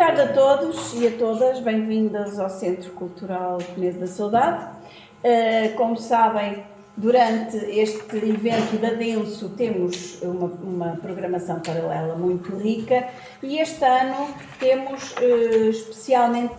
tarde a todos e a todas, bem-vindas ao Centro Cultural Penedo da Saudade. Como sabem, durante este evento da Denso temos uma programação paralela muito rica e este ano temos especialmente,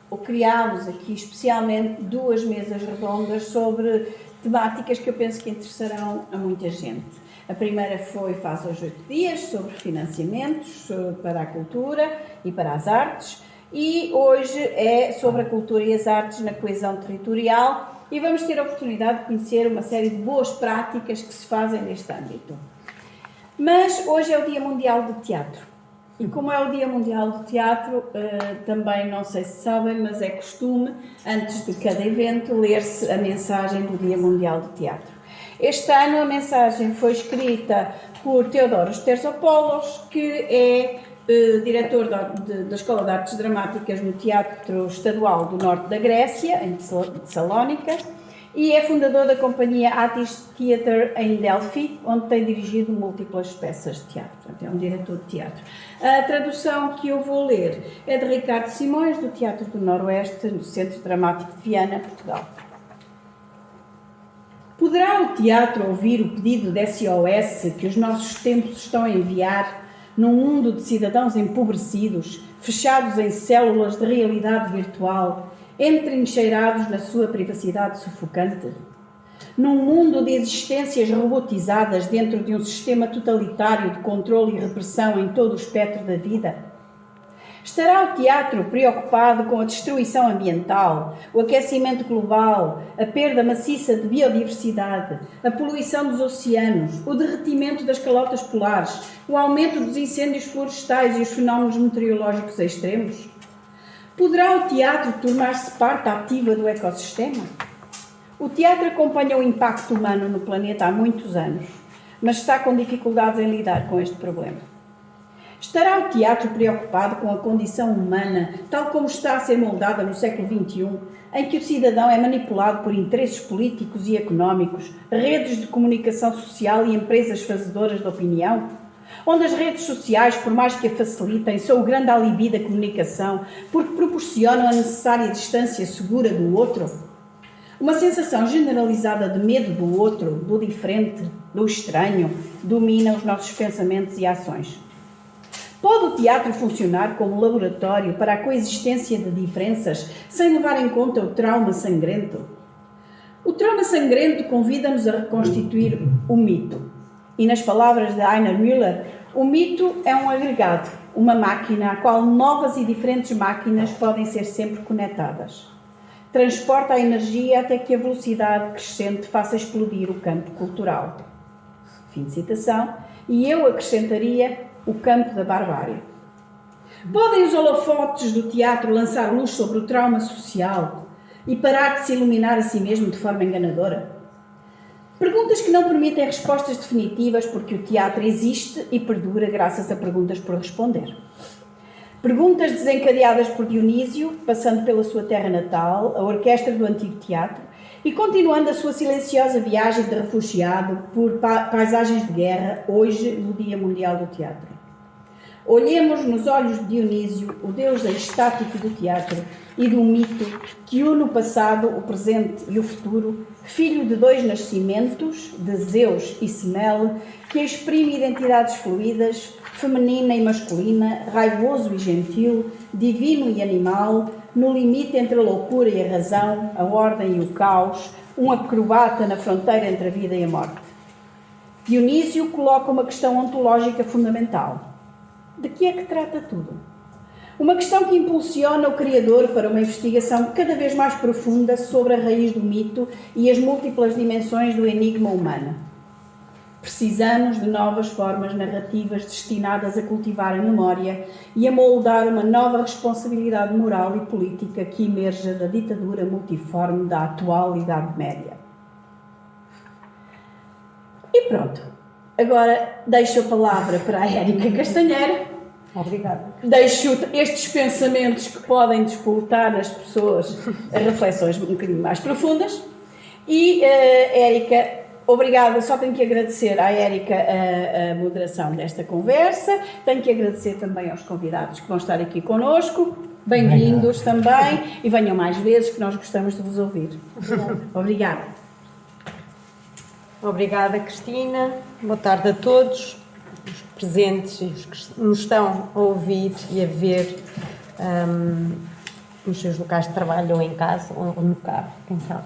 ou criámos aqui especialmente, duas mesas redondas sobre temáticas que eu penso que interessarão a muita gente. A primeira foi, faz hoje 8 dias, sobre financiamentos para a cultura e para as artes, e hoje é sobre a cultura e as artes na coesão territorial, e vamos ter a oportunidade de conhecer uma série de boas práticas que se fazem neste âmbito. Mas hoje é o Dia Mundial do Teatro, e como é o Dia Mundial do Teatro, também não sei se sabem, mas é costume, antes de cada evento, ler-se a mensagem do Dia Mundial do Teatro. Este ano a mensagem foi escrita por Theodoros Terzopoulos, que é diretor da Escola de Artes Dramáticas no Teatro Estadual do Norte da Grécia, em Salónica, e é fundador da companhia Attis Theatre em Delphi, onde tem dirigido múltiplas peças de teatro. Portanto, é um diretor de teatro. A tradução que eu vou ler é de Ricardo Simões, do Teatro do Noroeste, no Centro Dramático de Viana, Portugal. Poderá o teatro ouvir o pedido de SOS que os nossos tempos estão a enviar num mundo de cidadãos empobrecidos, fechados em células de realidade virtual, entrincheirados na sua privacidade sufocante? Num mundo de existências robotizadas dentro de um sistema totalitário de controle e repressão em todo o espectro da vida? Estará o teatro preocupado com a destruição ambiental, o aquecimento global, a perda maciça de biodiversidade, a poluição dos oceanos, o derretimento das calotas polares, o aumento dos incêndios florestais e os fenómenos meteorológicos extremos? Poderá o teatro tornar-se parte ativa do ecossistema? O teatro acompanha o impacto humano no planeta há muitos anos, mas está com dificuldades em lidar com este problema. Estará o teatro preocupado com a condição humana, tal como está a ser moldada no século XXI, em que o cidadão é manipulado por interesses políticos e económicos, redes de comunicação social e empresas fazedoras de opinião? Onde as redes sociais, por mais que a facilitem, são o grande alibi da comunicação, porque proporcionam a necessária distância segura do outro? Uma sensação generalizada de medo do outro, do diferente, do estranho, domina os nossos pensamentos e ações. Pode o teatro funcionar como laboratório para a coexistência de diferenças, sem levar em conta o trauma sangrento? O trauma sangrento convida-nos a reconstituir o mito. E nas palavras de Heiner Müller, o mito é um agregado, uma máquina à qual novas e diferentes máquinas podem ser sempre conectadas. Transporta a energia até que a velocidade crescente faça explodir o campo cultural. Fim de citação. E eu acrescentaria o campo da barbárie. Podem os holofotes do teatro lançar luz sobre o trauma social e parar de se iluminar a si mesmo de forma enganadora? Perguntas que não permitem respostas definitivas, porque o teatro existe e perdura graças a perguntas por responder. Perguntas desencadeadas por Dionísio, passando pela sua terra natal, a orquestra do antigo teatro, e continuando a sua silenciosa viagem de refugiado por paisagens de guerra, hoje no Dia Mundial do Teatro. Olhemos nos olhos de Dionísio, o deus estático do teatro e do mito que une o passado, o presente e o futuro, filho de dois nascimentos, de Zeus e Semele, que exprime identidades fluídas, feminina e masculina, raivoso e gentil, divino e animal, no limite entre a loucura e a razão, a ordem e o caos, um acrobata na fronteira entre a vida e a morte. Dionísio coloca uma questão ontológica fundamental. De que é que trata tudo? Uma questão que impulsiona o Criador para uma investigação cada vez mais profunda sobre a raiz do mito e as múltiplas dimensões do enigma humano. Precisamos de novas formas narrativas destinadas a cultivar a memória e a moldar uma nova responsabilidade moral e política que emerja da ditadura multiforme da atual Idade Média. E pronto. Agora deixo a palavra para a Érica Castanheira. Obrigada. Deixo estes pensamentos que podem despertar nas pessoas reflexões um bocadinho mais profundas. E, Érica, Obrigada, só tenho que agradecer à Érica a moderação desta conversa, tenho que agradecer também aos convidados que vão estar aqui connosco, bem-vindos também, e venham mais vezes que nós gostamos de vos ouvir. Obrigada. Obrigada, Cristina. Boa tarde a todos, os presentes e os que nos estão a ouvir e a ver nos seus locais de trabalho ou em casa ou no carro, quem sabe.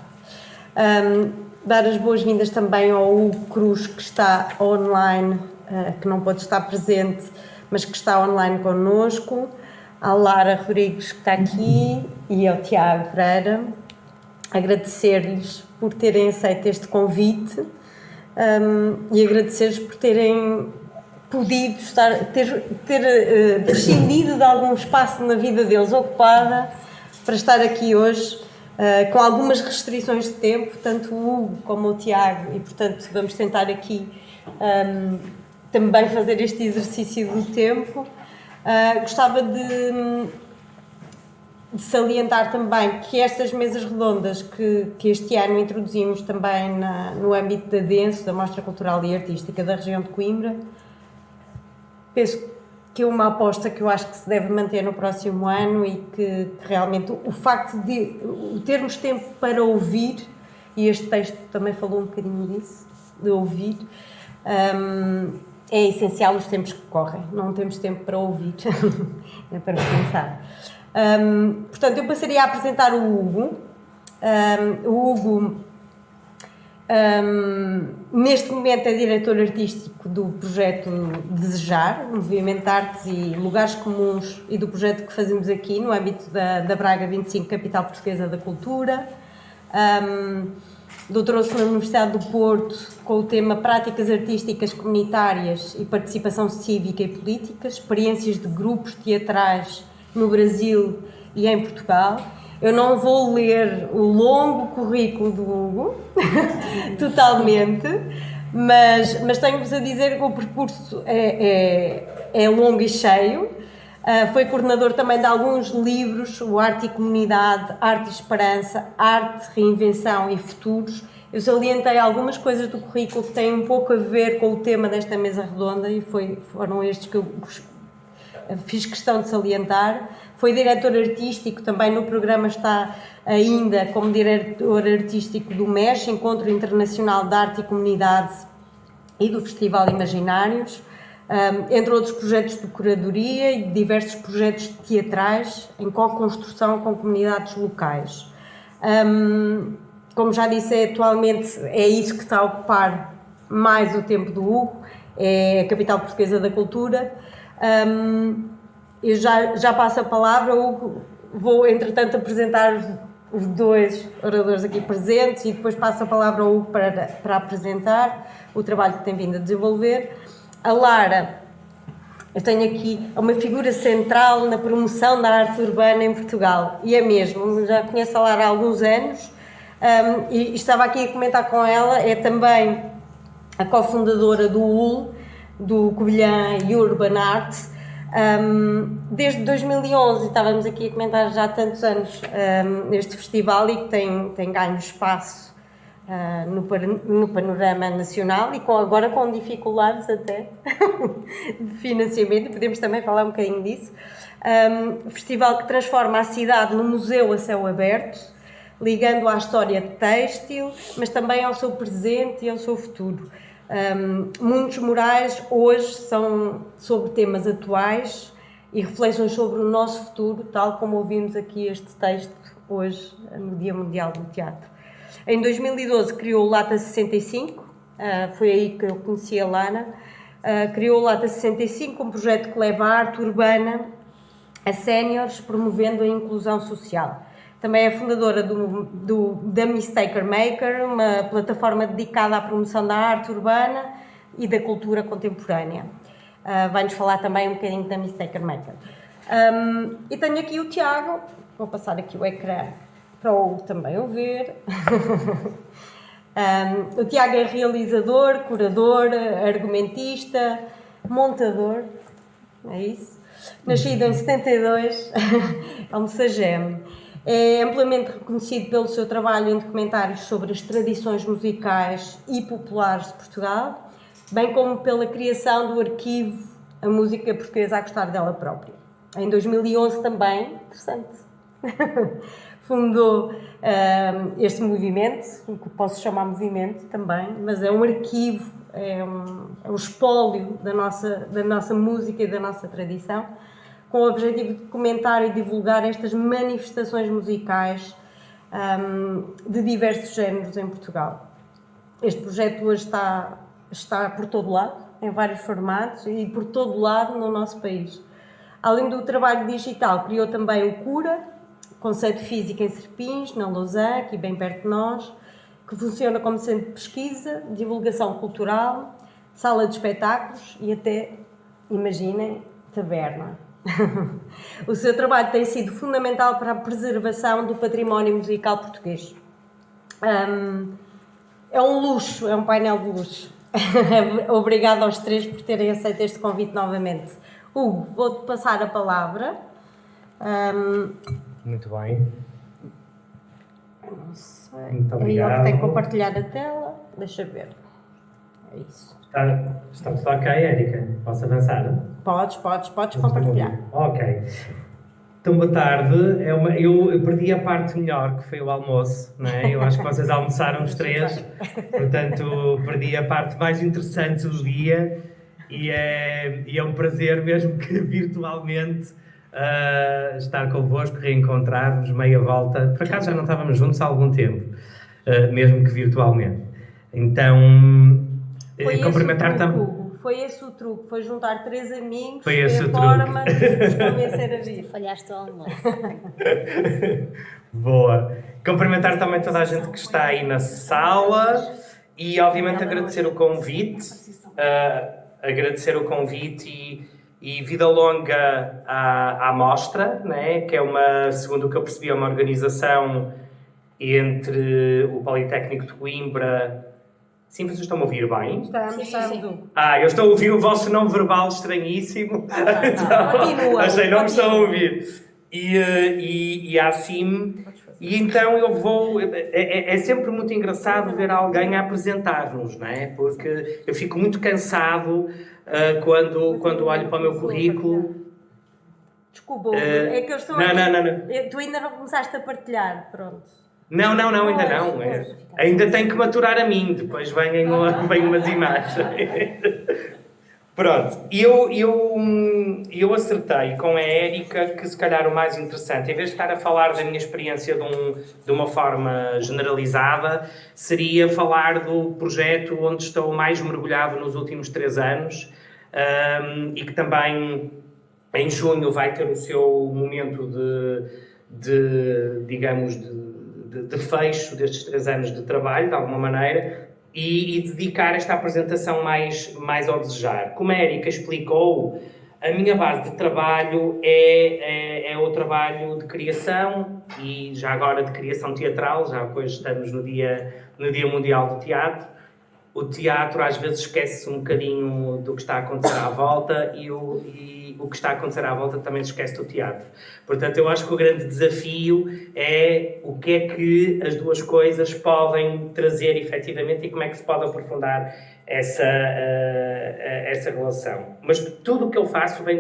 Dar as boas-vindas também ao Hugo Cruz, que está online, que não pode estar presente, mas que está online connosco, à Lara Rodrigues, que está aqui, e ao Tiago Pereira. Agradecer-lhes por terem aceito este convite e agradecer-lhes por terem podido ter prescindido de algum espaço na vida deles ocupada para estar aqui hoje, com algumas restrições de tempo, tanto o Hugo como o Tiago, e portanto vamos tentar aqui também fazer este exercício do tempo. Gostava de salientar também que estas mesas redondas que este ano introduzimos também no âmbito da DENSO, da Mostra Cultural e Artística da região de Coimbra, penso que é uma aposta que eu acho que se deve manter no próximo ano e que realmente o facto de termos tempo para ouvir, e este texto também falou um bocadinho disso, de ouvir, é essencial nos tempos que correm. Não temos tempo para ouvir, é para pensar. Portanto, eu passaria a apresentar o Hugo. O Hugo, neste momento, é diretor artístico do projeto Desejar, movimento de artes e lugares comuns, e do projeto que fazemos aqui no âmbito da Braga 25, Capital Portuguesa da Cultura. Doutorou-se na Universidade do Porto com o tema Práticas Artísticas Comunitárias e Participação Cívica e Política, experiências de grupos teatrais no Brasil e em Portugal. Eu não vou ler o longo currículo do Hugo, totalmente, mas tenho-vos a dizer que o percurso é longo e cheio. Foi coordenador também de alguns livros, o Arte e Comunidade, Arte e Esperança, Arte, Reinvenção e Futuros. Eu salientei algumas coisas do currículo que têm um pouco a ver com o tema desta mesa redonda e foram estes que eu fiz questão de salientar. Foi diretor artístico, também no programa está ainda como diretor artístico do MES, Encontro Internacional de Arte e Comunidade, e do Festival Imaginários, entre outros projetos de curadoria e diversos projetos teatrais em co-construção com comunidades locais. Como já disse, atualmente é isso que está a ocupar mais o tempo do Hugo, é a Capital Portuguesa da Cultura. Eu já passo a palavra, Hugo. Vou, entretanto, apresentar os dois oradores aqui presentes e depois passo a palavra ao Hugo para apresentar o trabalho que tem vindo a desenvolver. A Lara, eu tenho aqui uma figura central na promoção da arte urbana em Portugal, e é mesmo, já conheço a Lara há alguns anos, e estava aqui a comentar com ela, é também a cofundadora do UL, do Covilhã Urban Art. Desde 2011, estávamos aqui a comentar já há tantos anos este festival, e que tem ganho espaço no panorama nacional e agora com dificuldades até de financiamento, e podemos também falar um bocadinho disso. Festival que transforma a cidade num museu a céu aberto, ligando à história têxtil, mas também ao seu presente e ao seu futuro. Mundos Morais hoje são sobre temas atuais e reflexões sobre o nosso futuro, tal como ouvimos aqui este texto hoje, no Dia Mundial do Teatro. Em 2012 criou o Lata 65, foi aí que eu conheci a Lara. Criou o Lata 65, um projeto que leva a arte urbana a séniores, promovendo a inclusão social. Também é fundadora da Mistaker Maker, uma plataforma dedicada à promoção da arte urbana e da cultura contemporânea. Vai-nos falar também um bocadinho da Mistaker Maker. E tenho aqui o Tiago, vou passar aqui o ecrã para o também o ver. O Tiago é realizador, curador, argumentista, montador, é isso? Nascido em 72, é um sageme. É amplamente reconhecido pelo seu trabalho em documentários sobre as tradições musicais e populares de Portugal, bem como pela criação do arquivo A Música Portuguesa a Gostar dela Própria. Em 2011 também, interessante, fundou este movimento, o que posso chamar movimento também, mas é um arquivo, é um espólio da nossa música e da nossa tradição, com o objetivo de documentar e divulgar estas manifestações musicais de diversos géneros em Portugal. Este projeto hoje está por todo lado, em vários formatos e por todo lado no nosso país. Além do trabalho digital, criou também o Cura, conceito físico em Serpins, na Lousã, aqui bem perto de nós, que funciona como centro de pesquisa, divulgação cultural, sala de espetáculos e até, imaginem, taberna. O seu trabalho tem sido fundamental para a preservação do património musical português. É um luxo, é um painel de luxo. Obrigada aos três por terem aceito este convite novamente. Hugo, vou-te passar a palavra. Muito bem. Não sei. Muito obrigado. Aí eu tenho que compartilhar a tela. Deixa ver. É isso. Está tudo ok, Érica? Posso avançar? Podes compartilhar. Ok. Então, boa tarde. Eu perdi a parte melhor, que foi o almoço, não é? Eu acho que vocês almoçaram os três, portanto, perdi a parte mais interessante do dia e é um prazer, mesmo que virtualmente, estar convosco, reencontrar-vos, meia volta. Por acaso já não estávamos juntos há algum tempo, mesmo que virtualmente. Então, cumprimentar também. Foi esse o truque, foi juntar três amigos, foi esse a o forma truque. de nos convencer a vir. Falhaste ao almoço. Boa. Cumprimentar também toda a gente que está aí na sala e, obviamente, agradecer o convite. E vida longa à Mostra, né? Que é segundo o que eu percebi, é uma organização entre o Politécnico de Coimbra. Sim, vocês estão a ouvir bem? Estamos. Eu estou a ouvir o vosso não verbal estranhíssimo. Continua. Achei, não me estão a ouvir. E assim... E então eu vou... É sempre muito engraçado ver alguém a apresentar-nos, não é? Porque eu fico muito cansado quando olho para o meu currículo. Desculpa, é que eu estou... Não. Tu ainda não começaste a partilhar, pronto. Não, ainda não. Ainda tenho que maturar a mim, depois vêm umas imagens. Pronto, eu acertei com a Érica que se calhar o mais interessante, em vez de estar a falar da minha experiência de uma forma generalizada, seria falar do projeto onde estou mais mergulhado nos últimos 3 anos e que também em junho vai ter o seu momento de fecho destes 3 anos de trabalho, de alguma maneira, e dedicar esta apresentação mais ao desejar. Como a Érica explicou, a minha base de trabalho é o trabalho de criação e já agora de criação teatral, já depois estamos no Dia Mundial do Teatro. O teatro às vezes esquece um bocadinho do que está a acontecer à volta e o que está a acontecer à volta também se esquece do teatro. Portanto, eu acho que o grande desafio é o que é que as duas coisas podem trazer efetivamente e como é que se pode aprofundar essa relação. Mas tudo o que eu faço vem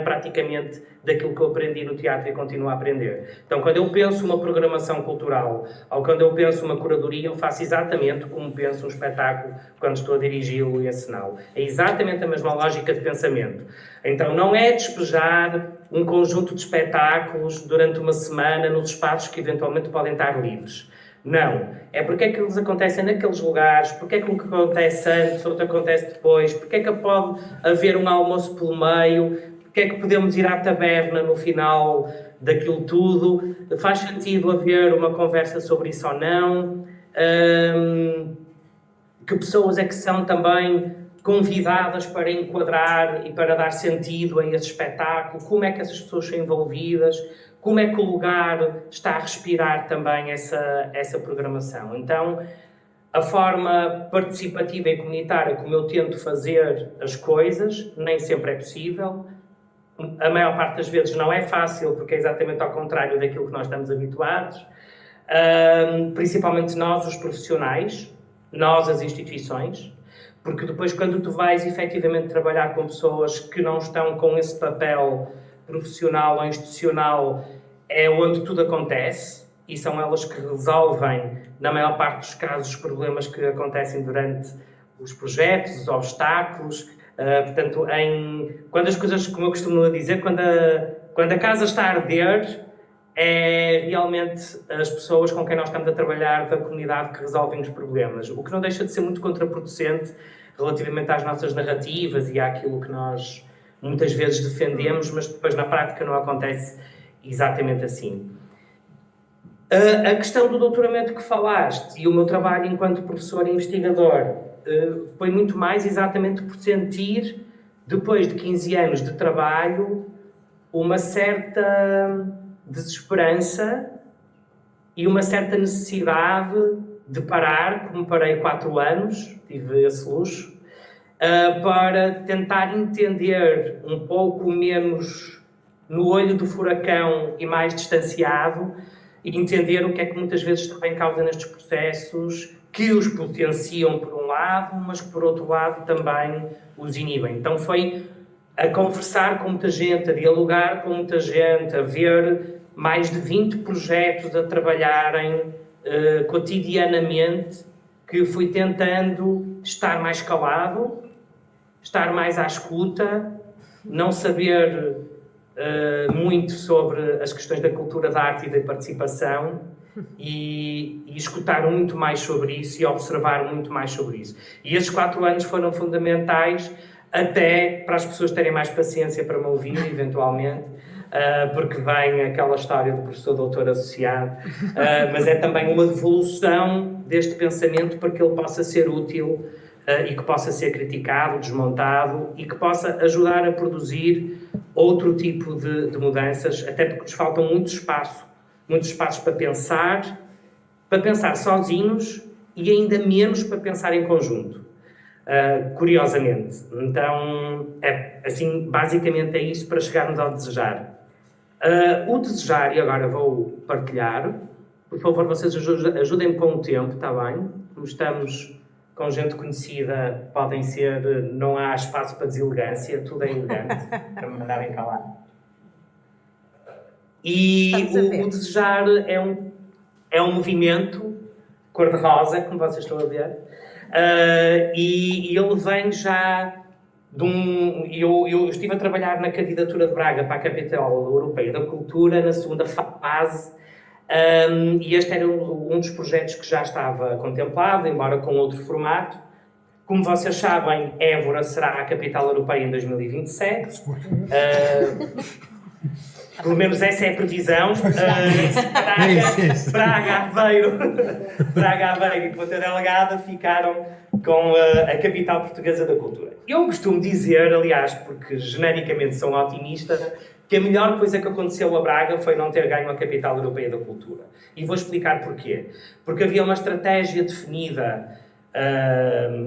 praticamente daquilo que eu aprendi no teatro e continuo a aprender. Então, quando eu penso uma programação cultural ou quando eu penso uma curadoria, eu faço exatamente como penso um espetáculo quando estou a dirigi-lo e encená-lo. É exatamente a mesma lógica de pensamento. Então, não é despejar um conjunto de espetáculos durante uma semana nos espaços que eventualmente podem estar livres. Não. É porque é que eles acontecem naqueles lugares, porque é que um que acontece antes, outro acontece depois, porque é que pode haver um almoço pelo meio, porque é que podemos ir à taberna no final daquilo tudo, faz sentido haver uma conversa sobre isso ou não, que pessoas é que são também convidadas para enquadrar e para dar sentido a esse espetáculo, como é que essas pessoas são envolvidas, como é que o lugar está a respirar também essa programação. Então, a forma participativa e comunitária como eu tento fazer as coisas, nem sempre é possível. a maior parte das vezes não é fácil, porque é exatamente ao contrário daquilo que nós estamos habituados. Principalmente nós, os profissionais, nós, as instituições, porque depois quando tu vais efetivamente trabalhar com pessoas que não estão com esse papel profissional ou institucional, é onde tudo acontece, e são elas que resolvem, na maior parte dos casos, os problemas que acontecem durante os projetos, os obstáculos. Portanto, quando as coisas, como eu costumo dizer, quando a casa está a arder, é realmente as pessoas com quem nós estamos a trabalhar da comunidade que resolvem os problemas, o que não deixa de ser muito contraproducente relativamente às nossas narrativas e àquilo que nós muitas vezes defendemos, mas depois na prática não acontece exatamente assim. A questão do doutoramento que falaste e o meu trabalho enquanto professor e investigador foi muito mais exatamente por sentir, depois de 15 anos de trabalho, uma certa desesperança e uma certa necessidade de parar, como parei 4 anos, tive esse luxo, para tentar entender um pouco menos no olho do furacão e mais distanciado, e entender o que é que muitas vezes está em causa nestes processos, que os potenciam por um lado, mas que por outro lado também os inibem. Então foi a conversar com muita gente, a dialogar com muita gente, a ver mais de 20 projetos a trabalharem cotidianamente, que fui tentando estar mais calado, estar mais à escuta, não saber muito sobre as questões da cultura, da arte e da participação e escutar muito mais sobre isso e observar muito mais sobre isso. E esses 4 anos foram fundamentais até para as pessoas terem mais paciência para me ouvir, eventualmente, porque vem aquela história do professor doutor associado, mas é também uma devolução deste pensamento para que ele possa ser útil e que possa ser criticado, desmontado e que possa ajudar a produzir outro tipo de mudanças, até porque nos faltam muitos espaços para pensar sozinhos e ainda menos para pensar em conjunto, curiosamente. Então, assim, basicamente é isso para chegarmos ao desejar. O desejar, e agora vou partilhar, por favor, vocês ajudem-me com o tempo, está bem? Como estamos com gente conhecida, não há espaço para deselegância, tudo é elegante, para me mandarem calar. E o desejar é um movimento cor-de-rosa, como vocês estão a ver, e ele vem já de eu estive a trabalhar na candidatura de Braga para a Capital Europeia da Cultura, na segunda fase, e este era um dos projetos que já estava contemplado, embora com outro formato. Como vocês sabem, Évora será a Capital Europeia em 2027. Pelo menos essa é a previsão. Braga, Aveiro e Ponta Delgada ficaram com a Capital Portuguesa da Cultura. Eu costumo dizer, aliás, porque genericamente sou um otimista, que a melhor coisa que aconteceu a Braga foi não ter ganho a Capital Europeia da Cultura. E vou explicar porquê. Porque havia uma estratégia definida,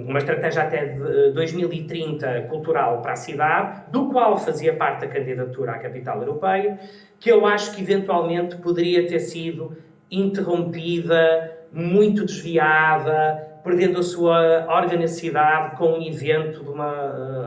uma estratégia até de 2030 cultural para a cidade, do qual fazia parte a candidatura à Capital Europeia, que eu acho que eventualmente poderia ter sido interrompida, muito desviada, perdendo a sua organicidade com um evento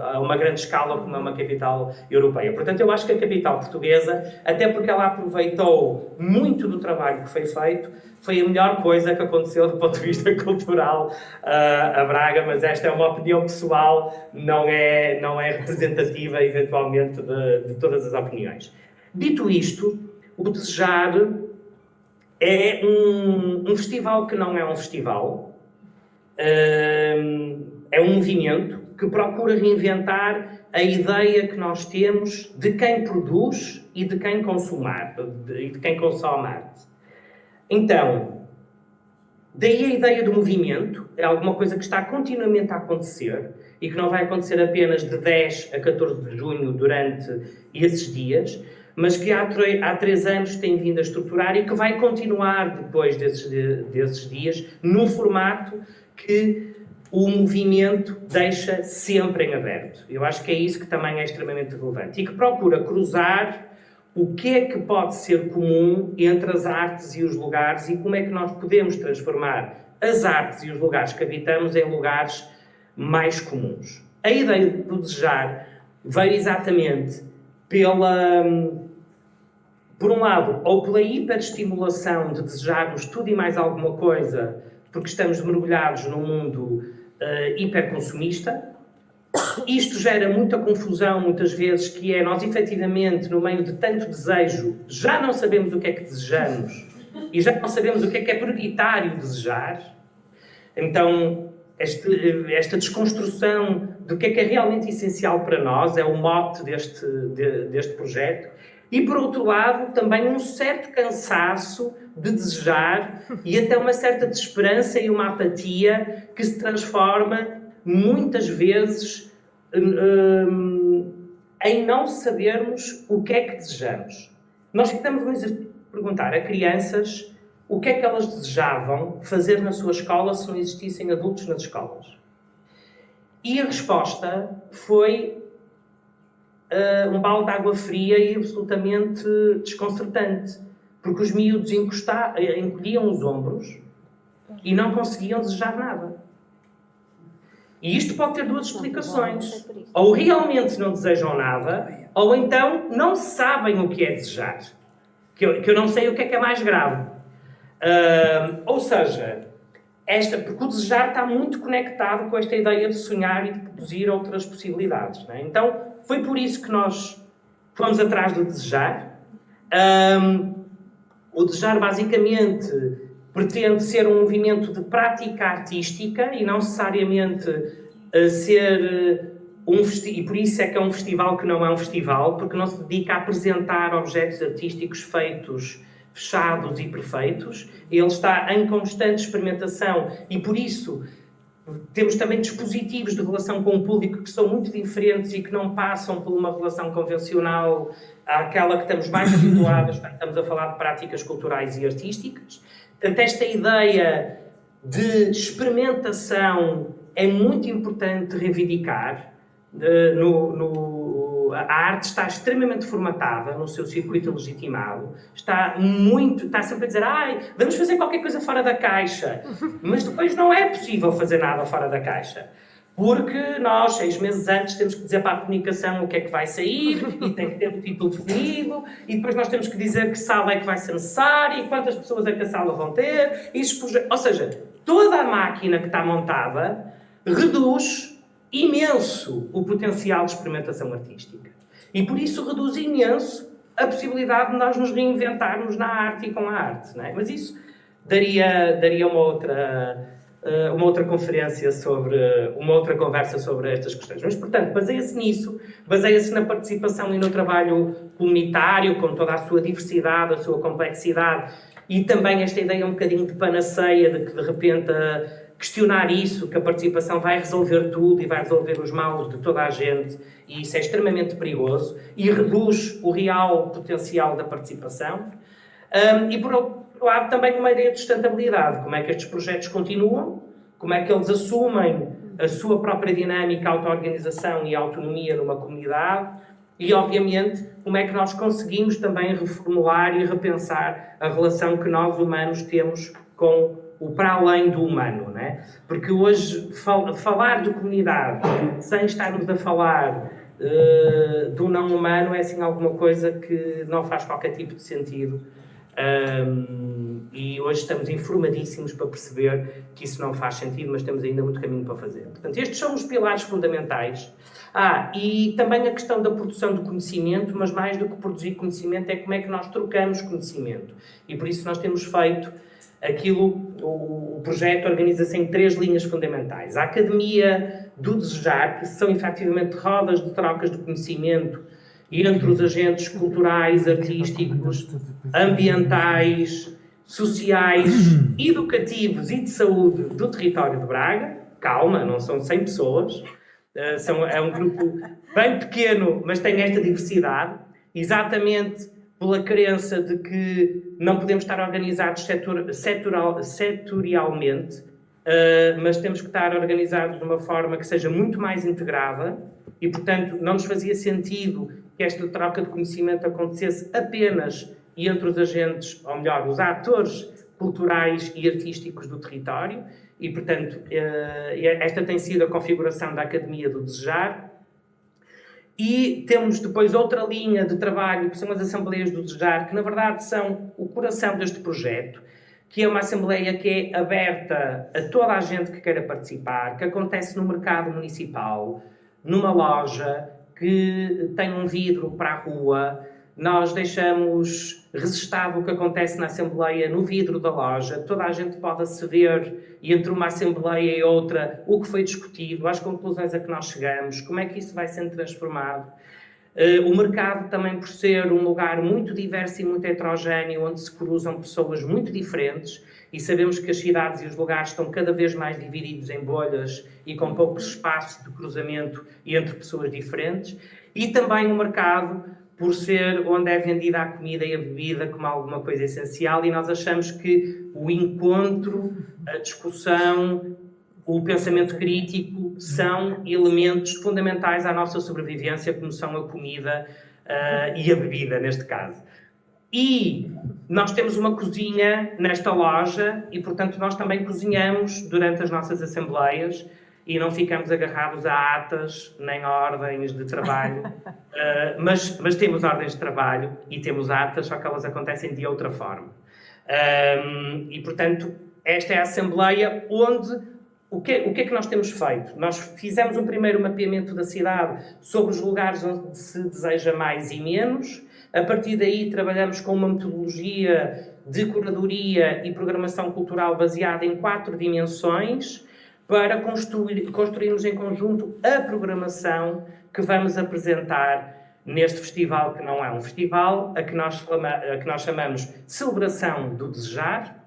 a uma grande escala como é uma capital europeia. Portanto, eu acho que a capital portuguesa, até porque ela aproveitou muito do trabalho que foi feito, foi a melhor coisa que aconteceu do ponto de vista cultural a Braga, mas esta é uma opinião pessoal, não é representativa, eventualmente, de todas as opiniões. Dito isto, o Desejar é um festival que não é um festival, é um movimento que procura reinventar a ideia que nós temos de quem produz e de quem consome arte. Então, daí a ideia do movimento é alguma coisa que está continuamente a acontecer e que não vai acontecer apenas de 10 a 14 de junho durante esses dias, mas que há 3 anos tem vindo a estruturar e que vai continuar depois desses dias, no formato que o movimento deixa sempre em aberto. Eu acho que é isso que também é extremamente relevante e que procura cruzar o que é que pode ser comum entre as artes e os lugares e como é que nós podemos transformar as artes e os lugares que habitamos em lugares mais comuns. A ideia do desejar veio exatamente por um lado, ou pela hiperestimulação de desejarmos tudo e mais alguma coisa, porque estamos mergulhados num mundo hiperconsumista. Isto gera muita confusão, muitas vezes, que é nós, efetivamente, no meio de tanto desejo, já não sabemos o que é que desejamos e já não sabemos o que é prioritário desejar. Então, esta desconstrução do que é realmente essencial para nós é o mote deste projeto. E, por outro lado, também um certo cansaço de desejar e até uma certa desesperança e uma apatia que se transforma, muitas vezes, em não sabermos o que é que desejamos. Nós tentamos perguntar a crianças o que é que elas desejavam fazer na sua escola se não existissem adultos nas escolas. E a resposta foi um balde de água fria e absolutamente desconcertante, porque os miúdos encolhiam os ombros e não conseguiam desejar nada. E isto pode ter duas explicações. Ou realmente não desejam nada, ou então não sabem o que é desejar. Que eu não sei o que é mais grave. Ou seja, porque o desejar está muito conectado com esta ideia de sonhar e de produzir outras possibilidades. Não é? Então, foi por isso que nós fomos atrás do desejar. O desejar, basicamente, pretende ser um movimento de prática artística e não necessariamente ser e por isso é que é um festival que não é um festival, porque não se dedica a apresentar objetos artísticos feitos, fechados e perfeitos. Ele está em constante experimentação e, por isso, temos também dispositivos de relação com o público que são muito diferentes e que não passam por uma relação convencional àquela que estamos mais habituados quando estamos a falar de práticas culturais e artísticas. Portanto, esta ideia de experimentação é muito importante reivindicar. A arte está extremamente formatada no seu circuito legitimado, está sempre a dizer vamos fazer qualquer coisa fora da caixa, mas depois não é possível fazer nada fora da caixa, porque nós, 6 meses antes, temos que dizer para a comunicação o que é que vai sair e tem que ter o título definido e depois nós temos que dizer que sala é que vai ser necessária e quantas pessoas é que a sala vão ter. Ou seja, toda a máquina que está montada reduz imenso o potencial de experimentação artística. E por isso reduz imenso a possibilidade de nós nos reinventarmos na arte e com a arte. Não é? Mas isso daria uma outra conferência uma outra conversa sobre estas questões. Mas, portanto, baseia-se nisso, baseia-se na participação e no trabalho comunitário, com toda a sua diversidade, a sua complexidade, e também esta ideia um bocadinho de panaceia, de que de repente questionar isso, que a participação vai resolver tudo e vai resolver os males de toda a gente, e isso é extremamente perigoso e reduz o real potencial da participação. E por outro lado também uma ideia de sustentabilidade, como é que estes projetos continuam, como é que eles assumem a sua própria dinâmica, auto-organização e autonomia numa comunidade e, obviamente, como é que nós conseguimos também reformular e repensar a relação que nós humanos temos com o para além do humano, não é? Porque hoje falar de comunidade sem estarmos a falar do não humano é assim alguma coisa que não faz qualquer tipo de sentido. E hoje estamos informadíssimos para perceber que isso não faz sentido, mas temos ainda muito caminho para fazer. Portanto, estes são os pilares fundamentais. E também a questão da produção do conhecimento, mas mais do que produzir conhecimento é como é que nós trocamos conhecimento. E por isso nós temos feito o projeto organiza-se em 3 linhas fundamentais. A Academia do Desejar, que são efetivamente rodas de trocas de conhecimento entre os agentes culturais, artísticos, ambientais, sociais, educativos e de saúde do território de Braga. Calma, não são 100 pessoas, é um grupo bem pequeno, mas tem esta diversidade, exatamente pela crença de que não podemos estar organizados setorialmente mas temos que estar organizados de uma forma que seja muito mais integrada e, portanto, não nos fazia sentido que esta troca de conhecimento acontecesse apenas entre os agentes, ou melhor, os atores culturais e artísticos do território e, portanto, esta tem sido a configuração da Academia do Desejar. E temos depois outra linha de trabalho, que são as Assembleias do Desejar, que na verdade são o coração deste projeto, que é uma Assembleia que é aberta a toda a gente que queira participar, que acontece no mercado municipal, numa loja, que tem um vidro para a rua. Nós deixamos registado o que acontece na Assembleia no vidro da loja. Toda a gente pode aceder, e entre uma Assembleia e outra, o que foi discutido, as conclusões a que nós chegamos, como é que isso vai sendo transformado. O mercado também por ser um lugar muito diverso e muito heterogéneo, onde se cruzam pessoas muito diferentes, e sabemos que as cidades e os lugares estão cada vez mais divididos em bolhas e com poucos espaços de cruzamento entre pessoas diferentes. E também o mercado por ser onde é vendida a comida e a bebida como alguma coisa essencial, e nós achamos que o encontro, a discussão, o pensamento crítico são elementos fundamentais à nossa sobrevivência, como são a comida e a bebida, neste caso. E nós temos uma cozinha nesta loja e, portanto, nós também cozinhamos durante as nossas assembleias e não ficamos agarrados a atas nem a ordens de trabalho, mas temos ordens de trabalho e temos atas, só que elas acontecem de outra forma. E, portanto, esta é a Assembleia onde... O que é que nós temos feito? Nós fizemos um primeiro mapeamento da cidade sobre os lugares onde se deseja mais e menos. A partir daí trabalhamos com uma metodologia de curadoria e programação cultural baseada em 4 dimensões para construirmos em conjunto a programação que vamos apresentar neste festival, que não é um festival, a que nós chamamos de Celebração do Desejar.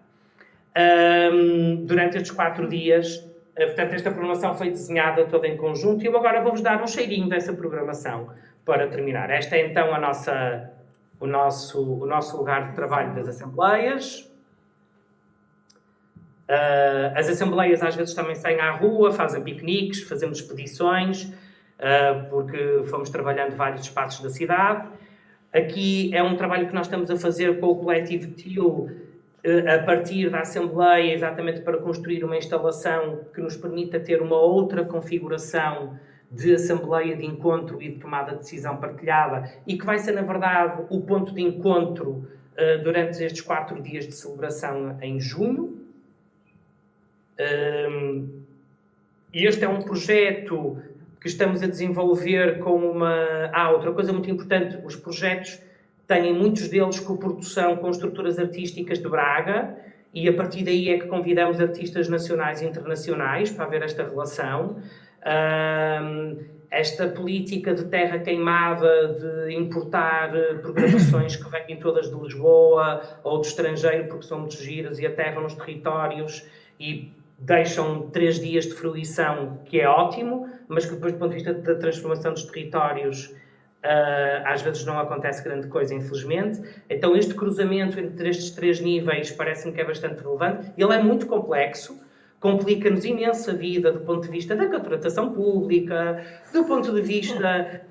Durante estes 4 dias, portanto, esta programação foi desenhada toda em conjunto e eu agora vou-vos dar um cheirinho dessa programação para terminar. Esta é então o nosso lugar de trabalho das Assembleias. As Assembleias às vezes também saem à rua, fazem piqueniques, fazemos expedições, porque fomos trabalhando vários espaços da cidade. Aqui é um trabalho que nós estamos a fazer com o Coletivo TIL, a partir da Assembleia, exatamente para construir uma instalação que nos permita ter uma outra configuração de Assembleia de encontro e de tomada de decisão partilhada e que vai ser, na verdade, o ponto de encontro durante estes 4 dias de celebração em junho. Este é um projeto que estamos a desenvolver com uma... outra coisa muito importante, os projetos têm muitos deles coprodução com estruturas artísticas de Braga e a partir daí é que convidamos artistas nacionais e internacionais para haver esta relação. Esta política de terra queimada, de importar programações que vêm todas de Lisboa ou do estrangeiro porque são muito giras e aterram nos territórios e deixam 3 dias de fruição, que é ótimo, mas que depois do ponto de vista da transformação dos territórios às vezes não acontece grande coisa, infelizmente. Então este cruzamento entre estes 3 níveis parece-me que é bastante relevante. Ele é muito complexo, complica-nos imenso a vida do ponto de vista da contratação pública, do ponto de vista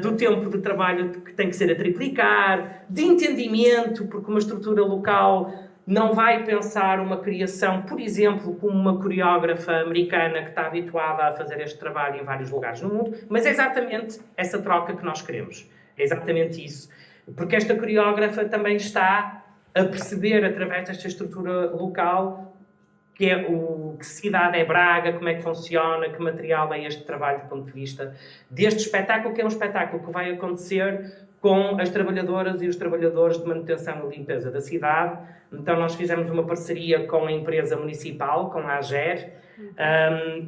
do tempo de trabalho que tem que ser a triplicar, de entendimento, porque uma estrutura local não vai pensar uma criação, por exemplo, como uma coreógrafa americana que está habituada a fazer este trabalho em vários lugares no mundo, mas é exatamente essa troca que nós queremos. É exatamente isso. Porque esta coreógrafa também está a perceber, através desta estrutura local, que cidade é Braga, como é que funciona, que material é este trabalho do ponto de vista deste espetáculo, que é um espetáculo que vai acontecer com as trabalhadoras e os trabalhadores de manutenção e limpeza da cidade. Então nós fizemos uma parceria com a empresa municipal, com a AGER,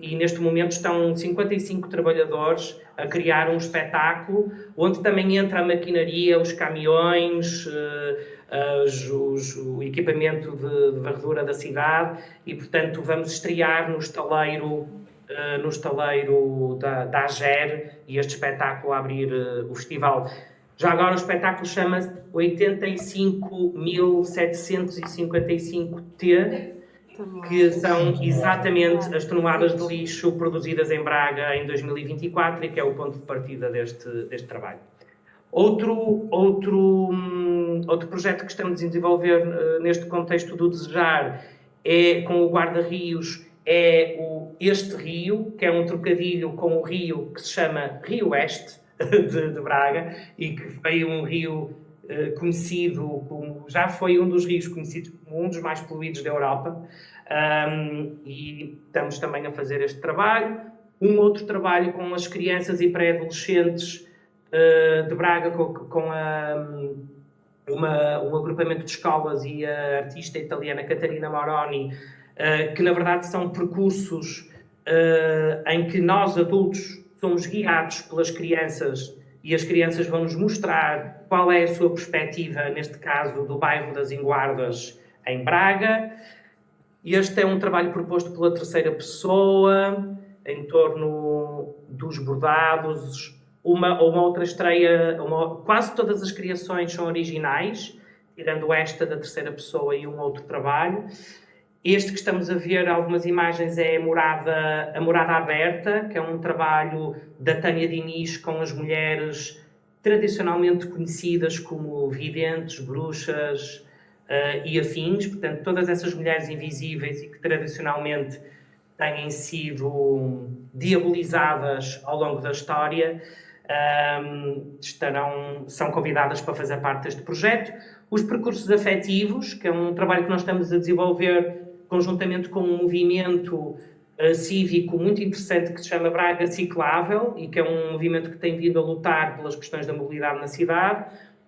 e neste momento estão 55 trabalhadores a criar um espetáculo onde também entra a maquinaria, os caminhões, o equipamento de varredura da cidade e, portanto, vamos estrear no estaleiro da AGER e este espetáculo a abrir o festival. Já agora o espetáculo chama-se 85.755T que são exatamente as toneladas de lixo produzidas em Braga em 2024 e que é o ponto de partida deste trabalho. Outro projeto que estamos a desenvolver neste contexto do desejar é com o guarda-rios, este rio, que é um trocadilho com o rio que se chama Rio Oeste de Braga e que foi um rio conhecido como, já foi um dos rios conhecidos como um dos mais poluídos da Europa, e estamos também a fazer este trabalho. Um outro trabalho com as crianças e pré-adolescentes de Braga, com um agrupamento de escolas e a artista italiana Caterina Moroni, que na verdade são percursos em que nós adultos somos guiados pelas crianças e as crianças vão nos mostrar qual é a sua perspectiva, neste caso do bairro das Inguardas em Braga. Este é um trabalho proposto pela terceira pessoa, em torno dos bordados. Uma outra estreia, quase todas as criações são originais, tirando esta da terceira pessoa e um outro trabalho. Este que estamos a ver, algumas imagens, é a Morada Aberta, que é um trabalho da Tânia Diniz com as mulheres tradicionalmente conhecidas como videntes, bruxas e afins. Portanto, todas essas mulheres invisíveis e que tradicionalmente têm sido diabolizadas ao longo da história, são convidadas para fazer parte deste projeto. Os percursos afetivos, que é um trabalho que nós estamos a desenvolver conjuntamente com um movimento cívico muito interessante que se chama Braga Ciclável e que é um movimento que tem vindo a lutar pelas questões da mobilidade na cidade.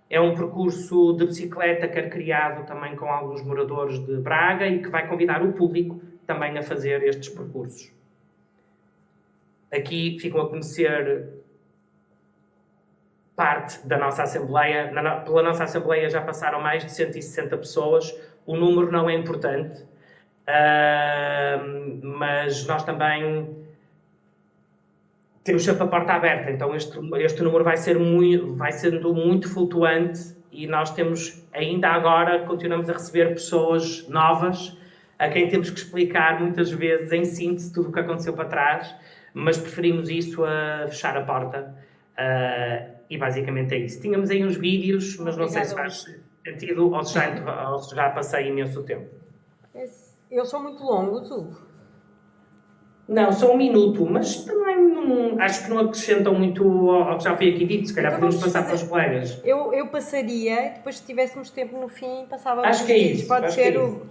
É um percurso de bicicleta que é criado também com alguns moradores de Braga e que vai convidar o público também a fazer estes percursos. Aqui ficam a conhecer parte da nossa Assembleia. Pela nossa Assembleia já passaram mais de 160 pessoas. O número não é importante, mas nós também temos sempre a porta aberta. Então este número vai sendo muito flutuante e nós temos, ainda agora, continuamos a receber pessoas novas a quem temos que explicar muitas vezes em síntese tudo o que aconteceu para trás, mas preferimos isso a fechar a porta. E basicamente é isso. Tínhamos aí uns vídeos, mas não sei se faz sentido ou se já passei imenso tempo. Eles são muito longos, Hugo? Não, são 1 minuto, mas também acho que não acrescentam muito ao que já foi aqui dito. Se calhar então podemos passar para os colegas. Eu passaria, depois se tivéssemos tempo no fim, passava acho que é isso. Pode ser o...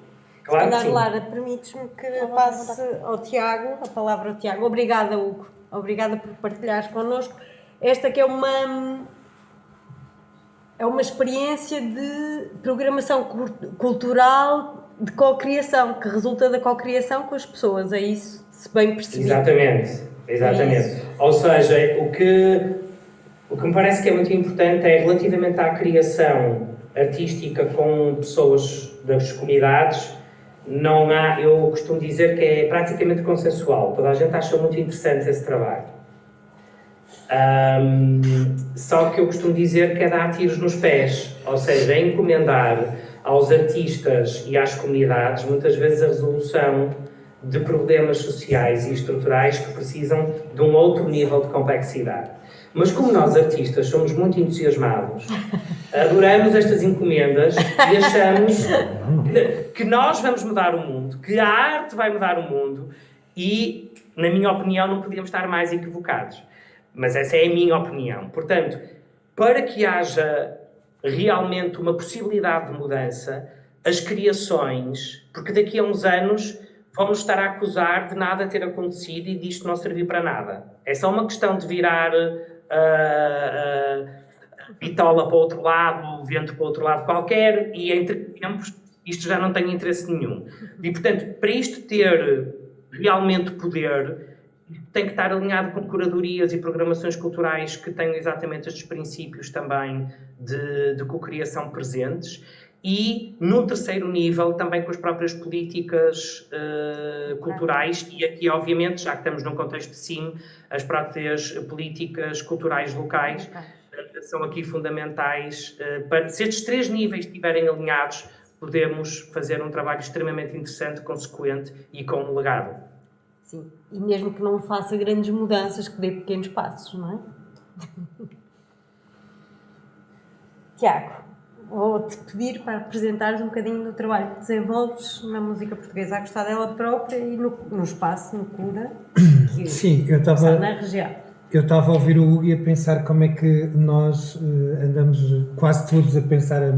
Claro, se calhar, Lara, permites-me que passe ao Tiago, a palavra ao Tiago. Obrigada, Hugo. Obrigada por partilhares connosco. Esta que é uma experiência de programação cultural de co-criação, que resulta da co-criação com as pessoas, é isso? Se bem percebi. Exatamente. É ou seja, o que me parece que é muito importante é, relativamente à criação artística com pessoas das comunidades, não há, eu costumo dizer que é praticamente consensual. Toda a gente acha muito interessante esse trabalho. Só que eu costumo dizer que é dar tiros nos pés, ou seja, é encomendar aos artistas e às comunidades muitas vezes a resolução de problemas sociais e estruturais que precisam de um outro nível de complexidade. Mas como nós artistas somos muito entusiasmados, adoramos estas encomendas e achamos que nós vamos mudar o mundo, que a arte vai mudar o mundo e, na minha opinião, não podíamos estar mais equivocados. Mas essa é a minha opinião. Portanto, para que haja realmente uma possibilidade de mudança, as criações, porque daqui a uns anos vamos estar a acusar de nada ter acontecido e disto não servir para nada. É só uma questão de virar a bitola para o outro lado, o vento para o outro lado qualquer, e entre tempos isto já não tem interesse nenhum. E, portanto, para isto ter realmente poder, tem que estar alinhado com curadorias e programações culturais que tenham exatamente estes princípios também de cocriação presentes. E, num terceiro nível, também com as próprias políticas culturais e aqui, obviamente, já que estamos num contexto de CIM, as próprias políticas culturais locais são aqui fundamentais. Se estes 3 níveis estiverem alinhados, podemos fazer um trabalho extremamente interessante, consequente e com um legado. Sim, e mesmo que não faça grandes mudanças, que dê pequenos passos, não é? Tiago, vou-te pedir para apresentares um bocadinho do trabalho que desenvolves na música portuguesa, a gostar dela própria e no espaço, no Cura, que sim, eu estava está na região. Eu estava a ouvir o Hugo e a pensar como é que nós andamos quase todos a pensar as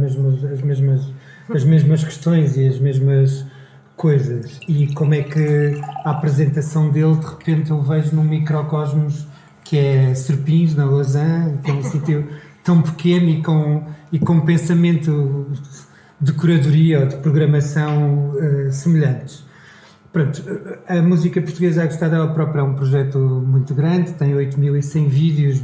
mesmas questões e as mesmas coisas, e como é que a apresentação dele, de repente eu vejo num microcosmos que é Serpins, na Lausanne, que é um sítio tão pequeno e com pensamento de curadoria ou de programação semelhantes. Pronto, a música portuguesa a gostar dela própria é um projeto muito grande, tem 8.100 vídeos,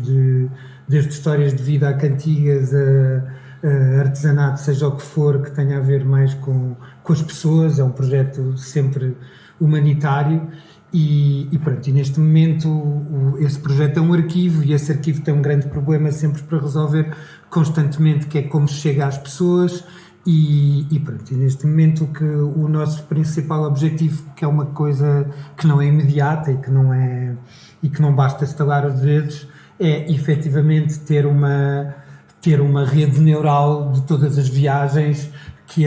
desde histórias de vida a cantigas, a artesanato, seja o que for, que tenha a ver mais com as pessoas. É um projeto sempre humanitário e pronto, e neste momento esse projeto é um arquivo, e esse arquivo tem um grande problema sempre para resolver constantemente, que é como chega às pessoas. E pronto, e neste momento o nosso principal objetivo, que é uma coisa que não é imediata e que não basta estalar os dedos, é efetivamente ter uma rede neural de todas as viagens que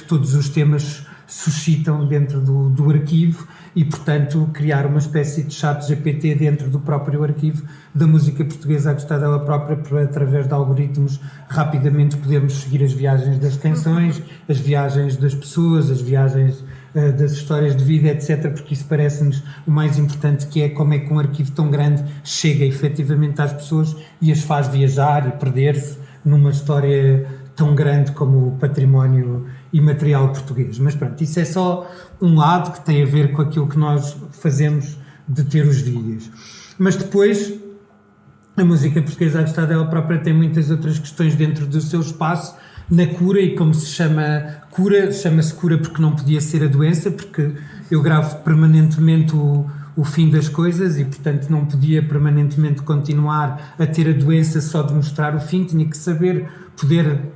todos os temas suscitam dentro do arquivo, e portanto criar uma espécie de chat GPT dentro do próprio arquivo da música portuguesa a gostar dela própria, para, através de algoritmos, rapidamente podermos seguir as viagens das canções, as viagens das pessoas, as viagens das histórias de vida, etc., porque isso parece-nos o mais importante, que é como é que um arquivo tão grande chega efetivamente às pessoas e as faz viajar e perder-se numa história tão grande como o património imaterial português. Mas pronto, isso é só um lado que tem a ver com aquilo que nós fazemos de ter os vídeos. Mas depois, a música portuguesa a gostar dela própria tem muitas outras questões dentro do seu espaço, na cura, e como se chama cura, chama-se cura porque não podia ser a doença, porque eu gravo permanentemente o fim das coisas e, portanto, não podia permanentemente continuar a ter a doença só de mostrar o fim, tinha que saber poder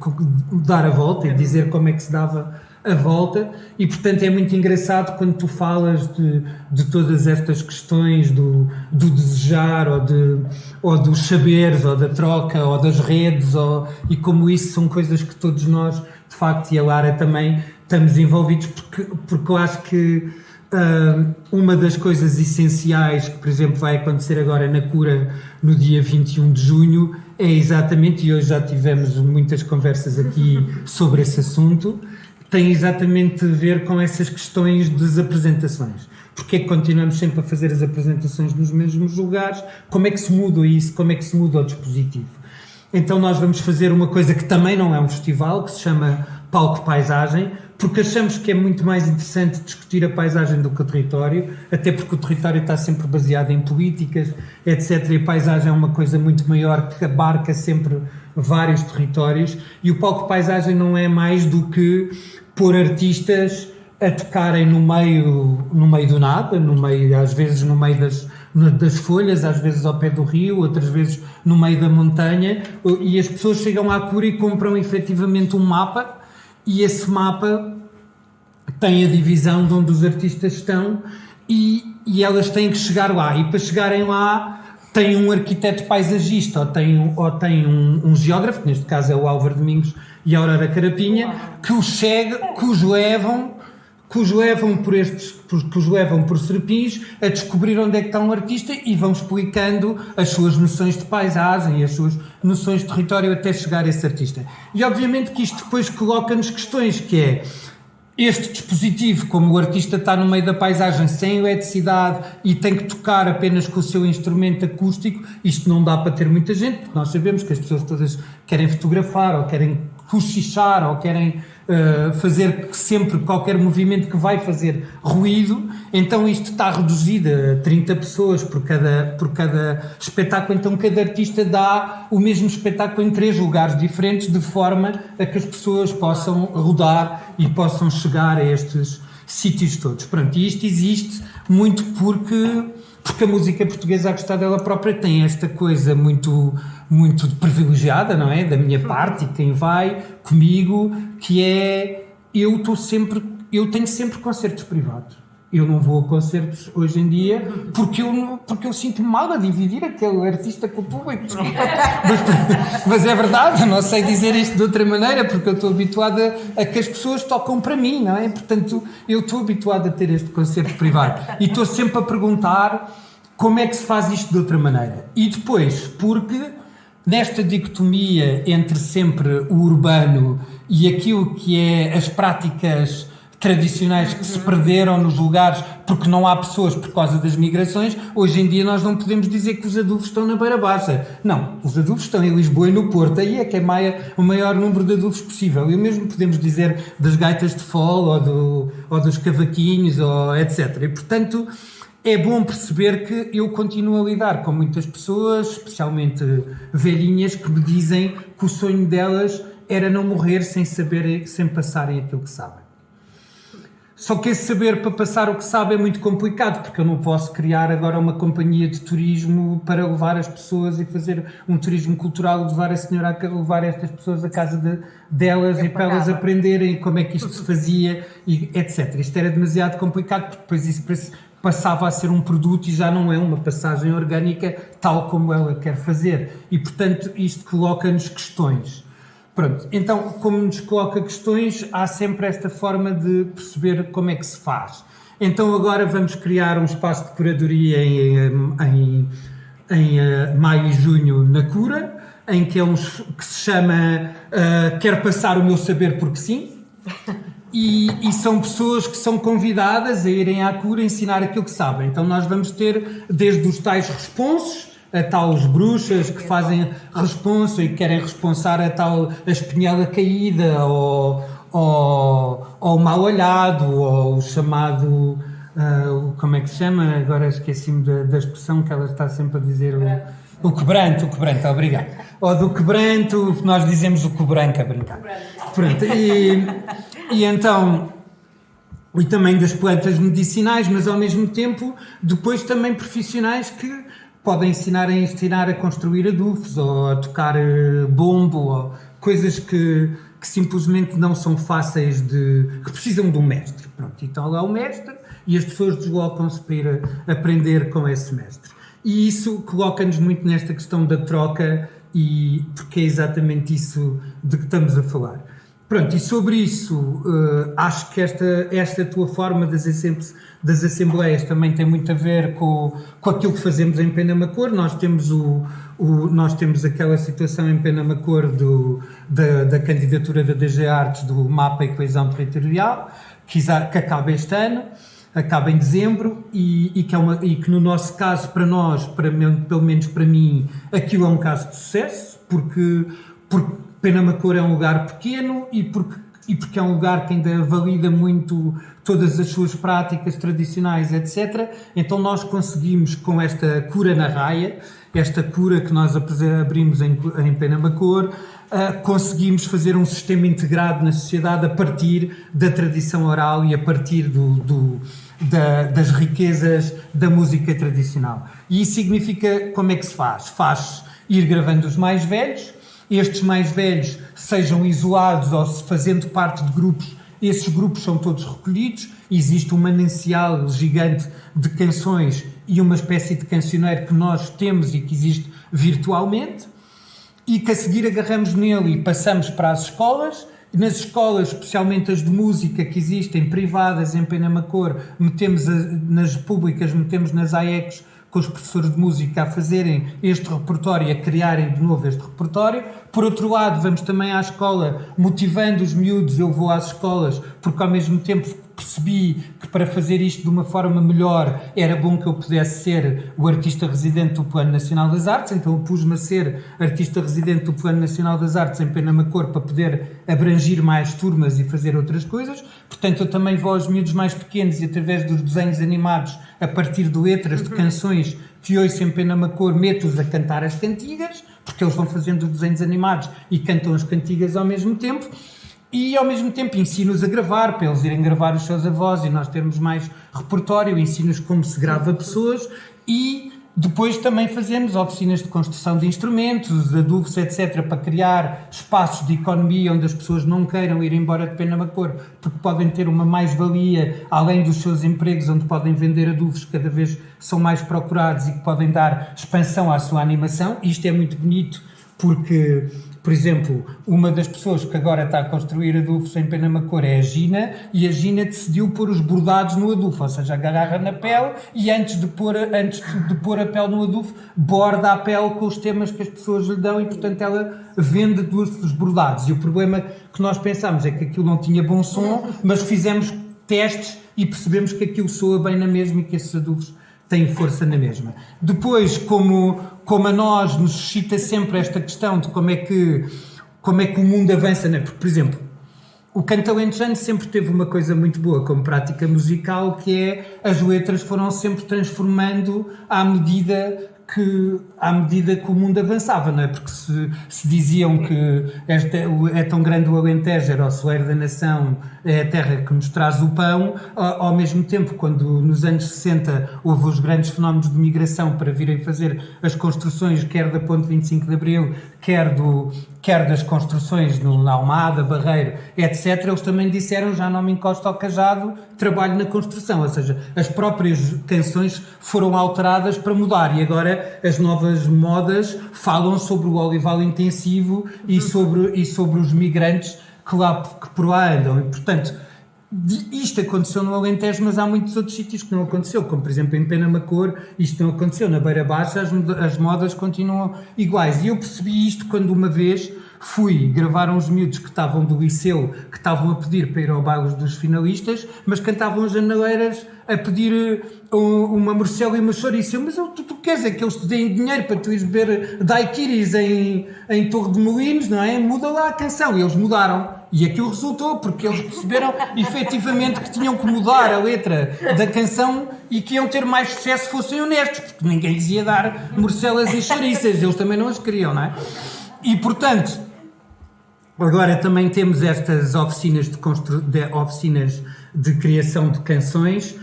dar a volta e dizer como é que se dava a volta. E, portanto, é muito engraçado quando tu falas de todas estas questões do desejar, ou dos saberes, ou da troca, ou das redes, e como isso são coisas que todos nós, de facto, e a Lara também, estamos envolvidos, porque eu acho que uma das coisas essenciais que, por exemplo, vai acontecer agora na cura no dia 21 de junho é exatamente, e hoje já tivemos muitas conversas aqui sobre esse assunto, tem exatamente a ver com essas questões das apresentações. Porque é que continuamos sempre a fazer as apresentações nos mesmos lugares? Como é que se muda isso? Como é que se muda o dispositivo? Então nós vamos fazer uma coisa que também não é um festival, que se chama Palco Paisagem, porque achamos que é muito mais interessante discutir a paisagem do que o território, até porque o território está sempre baseado em políticas, etc. E a paisagem é uma coisa muito maior, que abarca sempre vários territórios, e o Palco Paisagem não é mais do que pôr artistas a tocarem no meio do nada, às vezes no meio das folhas, às vezes ao pé do rio, outras vezes no meio da montanha, e as pessoas chegam à cura e compram efetivamente um mapa, e esse mapa tem a divisão de onde os artistas estão, e elas têm que chegar lá, e para chegarem lá tem um arquiteto paisagista, ou tem um geógrafo, que neste caso é o Álvaro Domingos e a Aurora Carapinha, que os levam por Serpins a descobrir onde é que está um artista, e vão explicando as suas noções de paisagem e as suas noções de território até chegar a esse artista. E obviamente que isto depois coloca-nos questões, que é este dispositivo, como o artista está no meio da paisagem sem eletricidade e tem que tocar apenas com o seu instrumento acústico, isto não dá para ter muita gente, porque nós sabemos que as pessoas todas querem fotografar, ou querem cochichar, ou querem fazer sempre qualquer movimento que vai fazer ruído. Então isto está reduzido a 30 pessoas por cada espetáculo, então cada artista dá o mesmo espetáculo em 3 lugares diferentes, de forma a que as pessoas possam rodar e possam chegar a estes sítios todos. Pronto, e isto existe muito porque a música portuguesa a gostar dela própria tem esta coisa muito privilegiada, não é? Da minha parte, e quem vai comigo, que é eu tenho sempre concertos privados. Eu não vou a concertos hoje em dia porque eu sinto-me mal a dividir aquele artista com o público. Mas é verdade, eu não sei dizer isto de outra maneira, porque eu estou habituada a que as pessoas tocam para mim, não é? Portanto, eu estou habituada a ter este concerto privado. E estou sempre a perguntar como é que se faz isto de outra maneira. E depois, porque nesta dicotomia entre sempre o urbano e aquilo que é as práticas tradicionais que se perderam nos lugares porque não há pessoas por causa das migrações, hoje em dia nós não podemos dizer que os adubos estão na Beira Baixa. Não, os adubos estão em Lisboa e no Porto, aí é que é o maior número de adubos possível. E o mesmo podemos dizer das gaitas de fole ou dos cavaquinhos, ou etc. E, portanto, é bom perceber que eu continuo a lidar com muitas pessoas, especialmente velhinhas, que me dizem que o sonho delas era não morrer sem passarem aquilo que sabem. Só que esse saber para passar o que sabe é muito complicado, porque eu não posso criar agora uma companhia de turismo para levar as pessoas e fazer um turismo cultural, levar a senhora a levar estas pessoas à casa delas e para elas aprenderem como é que isto se fazia, e etc. Isto era demasiado complicado, porque depois isso passava a ser um produto e já não é uma passagem orgânica tal como ela quer fazer. E, portanto, isto coloca-nos questões. Pronto, então, como nos coloca questões, há sempre esta forma de perceber como é que se faz. Então, agora vamos criar um espaço de curadoria em maio e junho na Cura, em que que se chama Quero Passar o Meu Saber Porque Sim, e são pessoas que são convidadas a irem à Cura ensinar aquilo que sabem. Então, nós vamos ter desde os tais responsos, a tais bruxas que fazem responsa e querem responsar a tal a espinhela caída ou o mal olhado ou o chamado como é que se chama? Agora esqueci-me da expressão que ela está sempre a dizer o quebranto, obrigado. Ou do quebranto, nós dizemos o quebranco a brincar. Pronto, e então, e também das plantas medicinais, mas ao mesmo tempo depois também profissionais que podem ensinar a construir adufes ou a tocar bombo ou coisas que simplesmente não são fáceis que precisam de um mestre. Pronto, então lá o mestre e as pessoas deslocam-se para ir aprender com esse mestre. E isso coloca-nos muito nesta questão da troca porque é exatamente isso de que estamos a falar. Pronto, e sobre isso, acho que esta tua forma das assembleias também tem muito a ver com aquilo que fazemos em Penamacor. Nós temos nós temos aquela situação em Penamacor da candidatura da DG Artes do Mapa e Coesão Territorial, que acaba este ano, acaba em dezembro, e que no nosso caso, para nós, pelo menos para mim, aquilo é um caso de sucesso, porque Penamacor é um lugar pequeno e porque é um lugar que ainda valida muito todas as suas práticas tradicionais, etc. Então nós conseguimos, com esta cura na raia, esta cura que nós abrimos em Penamacor, conseguimos fazer um sistema integrado na sociedade a partir da tradição oral e a partir das riquezas da música tradicional. E isso significa, como é que se faz? Faz ir gravando os mais velhos. Estes mais velhos, sejam isolados ou fazendo parte de grupos, esses grupos são todos recolhidos, existe um manancial gigante de canções e uma espécie de cancioneiro que nós temos e que existe virtualmente, e que a seguir agarramos nele e passamos para as escolas. E nas escolas, especialmente as de música que existem, privadas em Penamacor, metemos nas públicas, metemos nas AECs, com os professores de música a fazerem este repertório e a criarem de novo este repertório. Por outro lado, vamos também à escola, motivando os miúdos. Eu vou às escolas porque ao mesmo tempo percebi que para fazer isto de uma forma melhor era bom que eu pudesse ser o artista residente do Plano Nacional das Artes, então eu pus-me a ser artista residente do Plano Nacional das Artes em Penamacor para poder abrangir mais turmas e fazer outras coisas. Portanto, eu também vou aos miúdos mais pequenos e através dos desenhos animados, a partir de letras de canções que ouço em Penamacor, meto-os a cantar as cantigas, porque eles vão fazendo os desenhos animados e cantam as cantigas ao mesmo tempo. E ao mesmo tempo ensino-os a gravar, para eles irem gravar os seus avós e nós termos mais repertório, ensino-os como se grava pessoas e Depois também fazemos oficinas de construção de instrumentos, adubos, etc., para criar espaços de economia onde as pessoas não queiram ir embora de Penamacor, porque podem ter uma mais-valia, além dos seus empregos, onde podem vender adubos que cada vez são mais procurados e que podem dar expansão à sua animação. Isto é muito bonito porque, por exemplo, uma das pessoas que agora está a construir adufos em Penamacor é a Gina, e a Gina decidiu pôr os bordados no adufo, ou seja, agarra na pele e antes de pôr a pele no adufo, borda a pele com os temas que as pessoas lhe dão e, portanto, ela vende os bordados. E o problema que nós pensámos é que aquilo não tinha bom som, mas fizemos testes e percebemos que aquilo soa bem na mesma e que esses adufos têm força na mesma. Depois, como a nós nos suscita sempre esta questão de como é que o mundo avança, né? Porque, por exemplo, o canto alentejano sempre teve uma coisa muito boa como prática musical, que é as letras foram sempre transformando à medida que o mundo avançava, não é? Porque se diziam que é tão grande o Alentejo, era o celeiro da nação, é a terra que nos traz o pão, ao mesmo tempo, quando nos anos 60 houve os grandes fenómenos de migração para virem fazer as construções, quer da Ponte 25 de Abril, quer das construções na Almada, Barreiro, etc., eles também disseram, já não me encosto ao cajado, trabalho na construção, ou seja, as próprias canções foram alteradas para mudar, e agora as novas modas falam sobre o olival intensivo e sobre os migrantes que por lá andam, e portanto isto aconteceu no Alentejo, mas há muitos outros sítios que não aconteceu, como por exemplo em Penamacor, isto não aconteceu. Na Beira Baixa as modas continuam iguais, e eu percebi isto quando uma vez fui gravar uns miúdos que estavam do liceu, que estavam a pedir para ir ao baile dos finalistas, mas cantavam as janeleiras a pedir uma morcela e uma chouriça. Mas tu queres é que eles te deem dinheiro para tu ires beber daiquiris em Torre de Molinos, não é? Muda lá a canção. E eles mudaram. E aquilo resultou, porque eles perceberam efetivamente que tinham que mudar a letra da canção e que iam ter mais sucesso se fossem honestos, porque ninguém lhes ia dar morcelas e chouriças. Eles também não as queriam, não é? E, portanto, agora também temos estas oficinas de criação de canções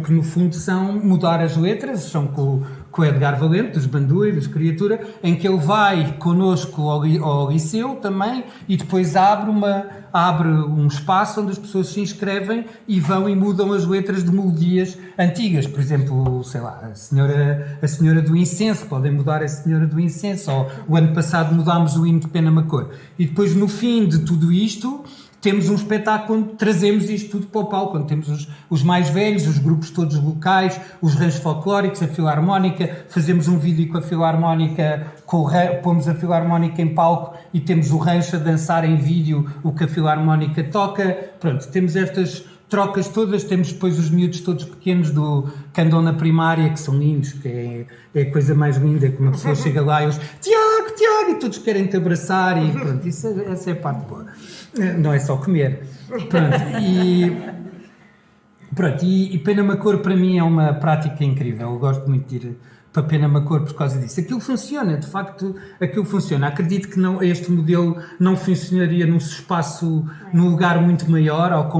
que no fundo são mudar as letras, são com o Edgar Valente, dos Bandui, dos Criatura, em que ele vai connosco ao liceu também e depois abre um espaço onde as pessoas se inscrevem e vão e mudam as letras de melodias antigas. Por exemplo, sei lá, a Senhora do Incenso, podem mudar a Senhora do Incenso, ou o ano passado mudámos o hino de Penamacor. E depois, no fim de tudo isto, temos um espetáculo onde trazemos isto tudo para o palco, onde temos os mais velhos, os grupos todos locais, os ranchos folclóricos, a Filarmónica, fazemos um vídeo com a Filarmónica, pomos a Filarmónica em palco e temos o rancho a dançar em vídeo o que a Filarmónica toca. Pronto, temos estas trocas todas, temos depois os miúdos todos pequenos que andam na primária, que são lindos, que é a coisa mais linda, que uma pessoa chega lá e eles Tiago, e todos querem te abraçar e pronto, essa é a parte boa. Não é só comer. Pronto, e Penamacor para mim é uma prática incrível. Eu gosto muito de ir para Penamacor por causa disso. Aquilo funciona, de facto, aquilo funciona. Acredito que este modelo não funcionaria num lugar muito maior ou com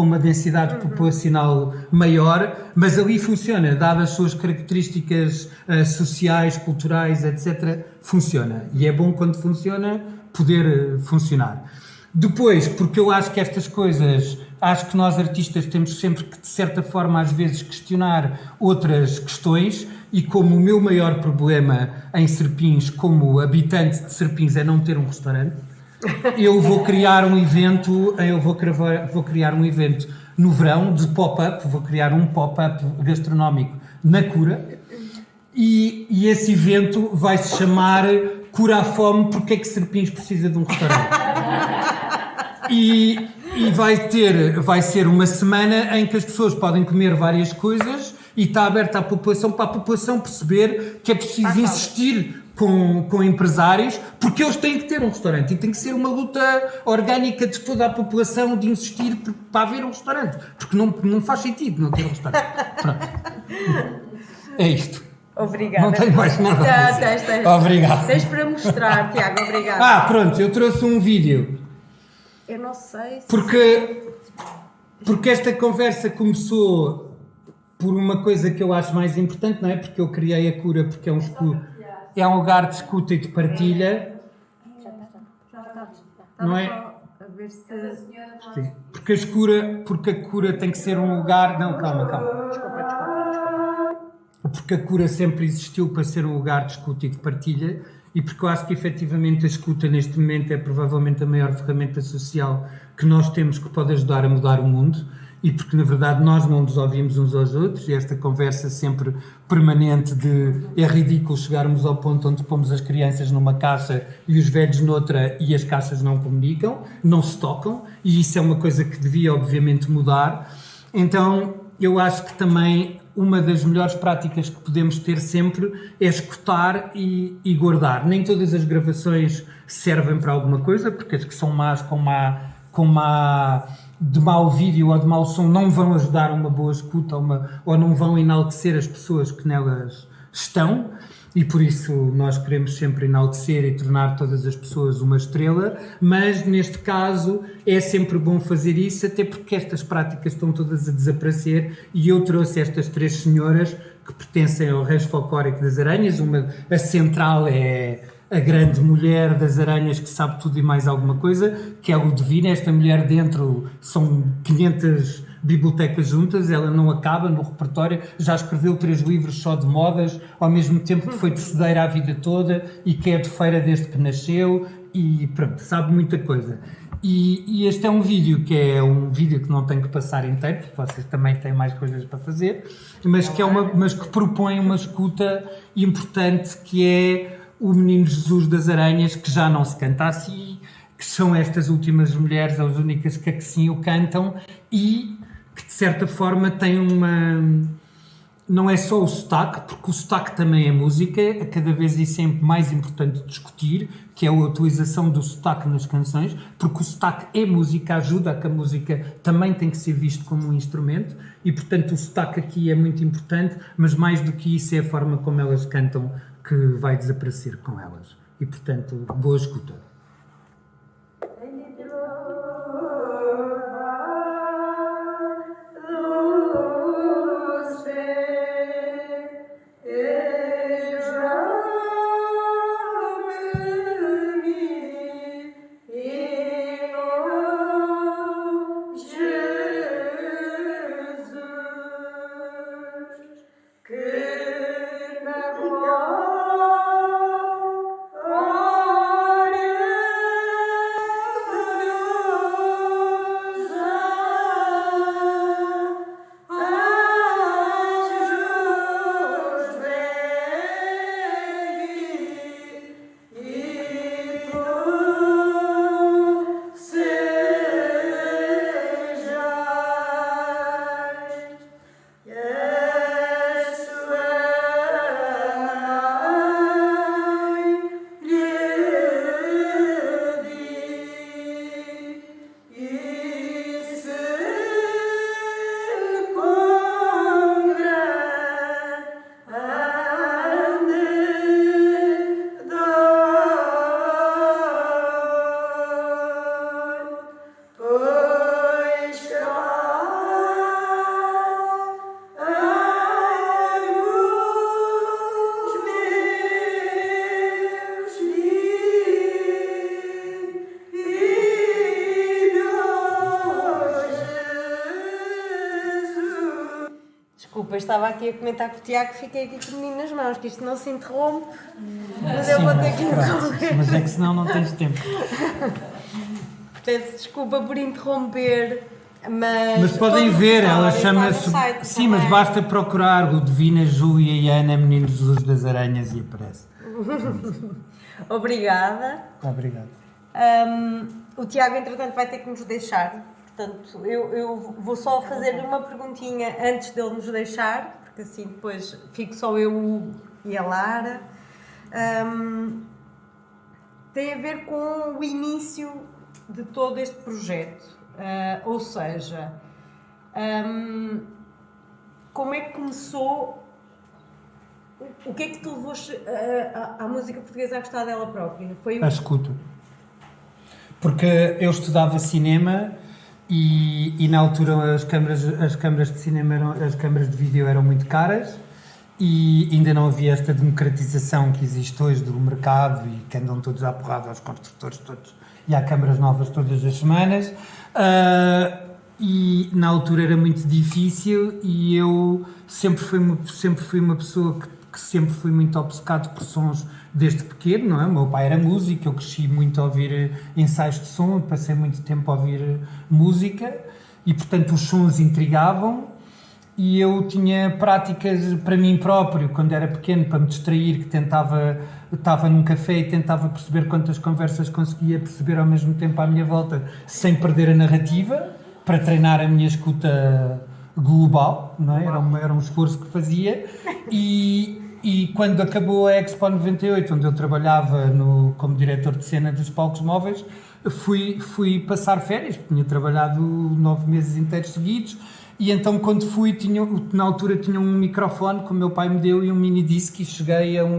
uma densidade populacional maior, mas ali funciona, dadas as suas características sociais, culturais, etc., funciona. E é bom quando funciona poder funcionar. Depois, porque eu acho que estas coisas, acho que nós artistas temos sempre que, de certa forma, às vezes questionar outras questões, e como o meu maior problema em Serpins, como habitante de Serpins, é não ter um restaurante, eu vou criar um evento, no verão de pop-up, vou criar um pop-up gastronómico na Cura, e esse evento vai se chamar Cura a Fome, porque é que Serpins precisa de um restaurante. E vai ser uma semana em que as pessoas podem comer várias coisas e está aberta à população, para a população perceber que é preciso insistir com empresários, porque eles têm que ter um restaurante e tem que ser uma luta orgânica de toda a população de insistir para haver um restaurante, porque não faz sentido não ter um restaurante. Pronto. É isto. Obrigada. Não tenho mais nada a dizer. Tens. Obrigado. Tens para mostrar, Tiago, obrigada. Pronto, eu trouxe um vídeo. Eu não sei se... Porque esta conversa começou por uma coisa que eu acho mais importante, não é? Porque eu criei a Cura porque é um lugar de escuta e de partilha. Não é? A ver se... Sim. Porque a cura tem que ser um lugar... Não, calma. Porque a cura sempre existiu para ser um lugar de escuta e de partilha, e porque eu acho que efetivamente a escuta neste momento é provavelmente a maior ferramenta social que nós temos que pode ajudar a mudar o mundo, e porque na verdade nós não nos ouvimos uns aos outros, e esta conversa sempre permanente de é ridículo chegarmos ao ponto onde pomos as crianças numa caixa e os velhos noutra e as caixas não comunicam, não se tocam, e isso é uma coisa que devia obviamente mudar. Então eu acho que também uma das melhores práticas que podemos ter sempre é escutar e guardar. Nem todas as gravações servem para alguma coisa, porque as que são más de mau vídeo ou de mau som não vão ajudar a uma boa escuta ou não vão enaltecer as pessoas que nelas estão, e por isso nós queremos sempre enaltecer e tornar todas as pessoas uma estrela, mas neste caso é sempre bom fazer isso, até porque estas práticas estão todas a desaparecer, e eu trouxe estas 3 senhoras que pertencem ao reino folclórico das aranhas. A central é a grande mulher das aranhas que sabe tudo e mais alguma coisa, que é a Ludovina. Esta mulher dentro são 500 bibliotecas juntas, ela não acaba no repertório, já escreveu 3 livros só de modas, ao mesmo tempo que foi tecedeira a vida toda e que é de feira desde que nasceu, e pronto, sabe muita coisa. E este é um vídeo que não tem que passar inteiro, porque vocês também têm mais coisas para fazer, mas que propõe uma escuta importante, que é o Menino Jesus das Aranhas, que já não se canta assim, que são estas últimas mulheres as únicas que assim o cantam, e que de certa forma tem não é só o sotaque, porque o sotaque também é música, cada vez é sempre mais importante discutir, que é a utilização do sotaque nas canções, porque o sotaque é música, ajuda a que a música também tem que ser visto como um instrumento, e portanto o sotaque aqui é muito importante, mas mais do que isso é a forma como elas cantam que vai desaparecer com elas. E portanto, boa escuta. Desculpa, estava aqui a comentar com o Tiago, fiquei aqui com o menino nas mãos, que isto não se interrompe, mas eu vou ter que interromper. Mas é que senão não tens tempo. Peço desculpa por interromper, mas podem ver, ela chama-se... Sim, mas basta procurar o Ludovina, Júlia e Ana, Menino Jesus das Aranhas, e aparece. Obrigada. Obrigado. O Tiago, entretanto, vai ter que nos deixar. Portanto, eu vou só fazer-lhe uma perguntinha antes dele nos deixar, porque assim depois fico só eu e a Lara. Tem a ver com o início de todo este projeto. Ou seja, como é que começou? O que é que te levou à música portuguesa a gostar dela própria? A escuta. Porque eu estudava cinema e na altura as câmaras de cinema, as câmaras de vídeo eram muito caras e ainda não havia esta democratização que existe hoje do mercado e que andam todos à porrada aos construtores todos e há câmaras novas todas as semanas. E na altura era muito difícil e eu sempre fui uma pessoa que sempre fui muito obcecado por sons desde pequeno, não é? O meu pai era músico, eu cresci muito a ouvir ensaios de som, passei muito tempo a ouvir música e, portanto, os sons intrigavam e eu tinha práticas para mim próprio, quando era pequeno, para me distrair, que estava num café e tentava perceber quantas conversas conseguia perceber ao mesmo tempo à minha volta, sem perder a narrativa, para treinar a minha escuta global, não é? Era um esforço que fazia e quando acabou a Expo 98, onde eu trabalhava como diretor de cena dos palcos móveis, fui passar férias, porque tinha trabalhado 9 meses inteiros seguidos e então quando fui, na altura tinha um microfone que o meu pai me deu e um mini disc e cheguei ao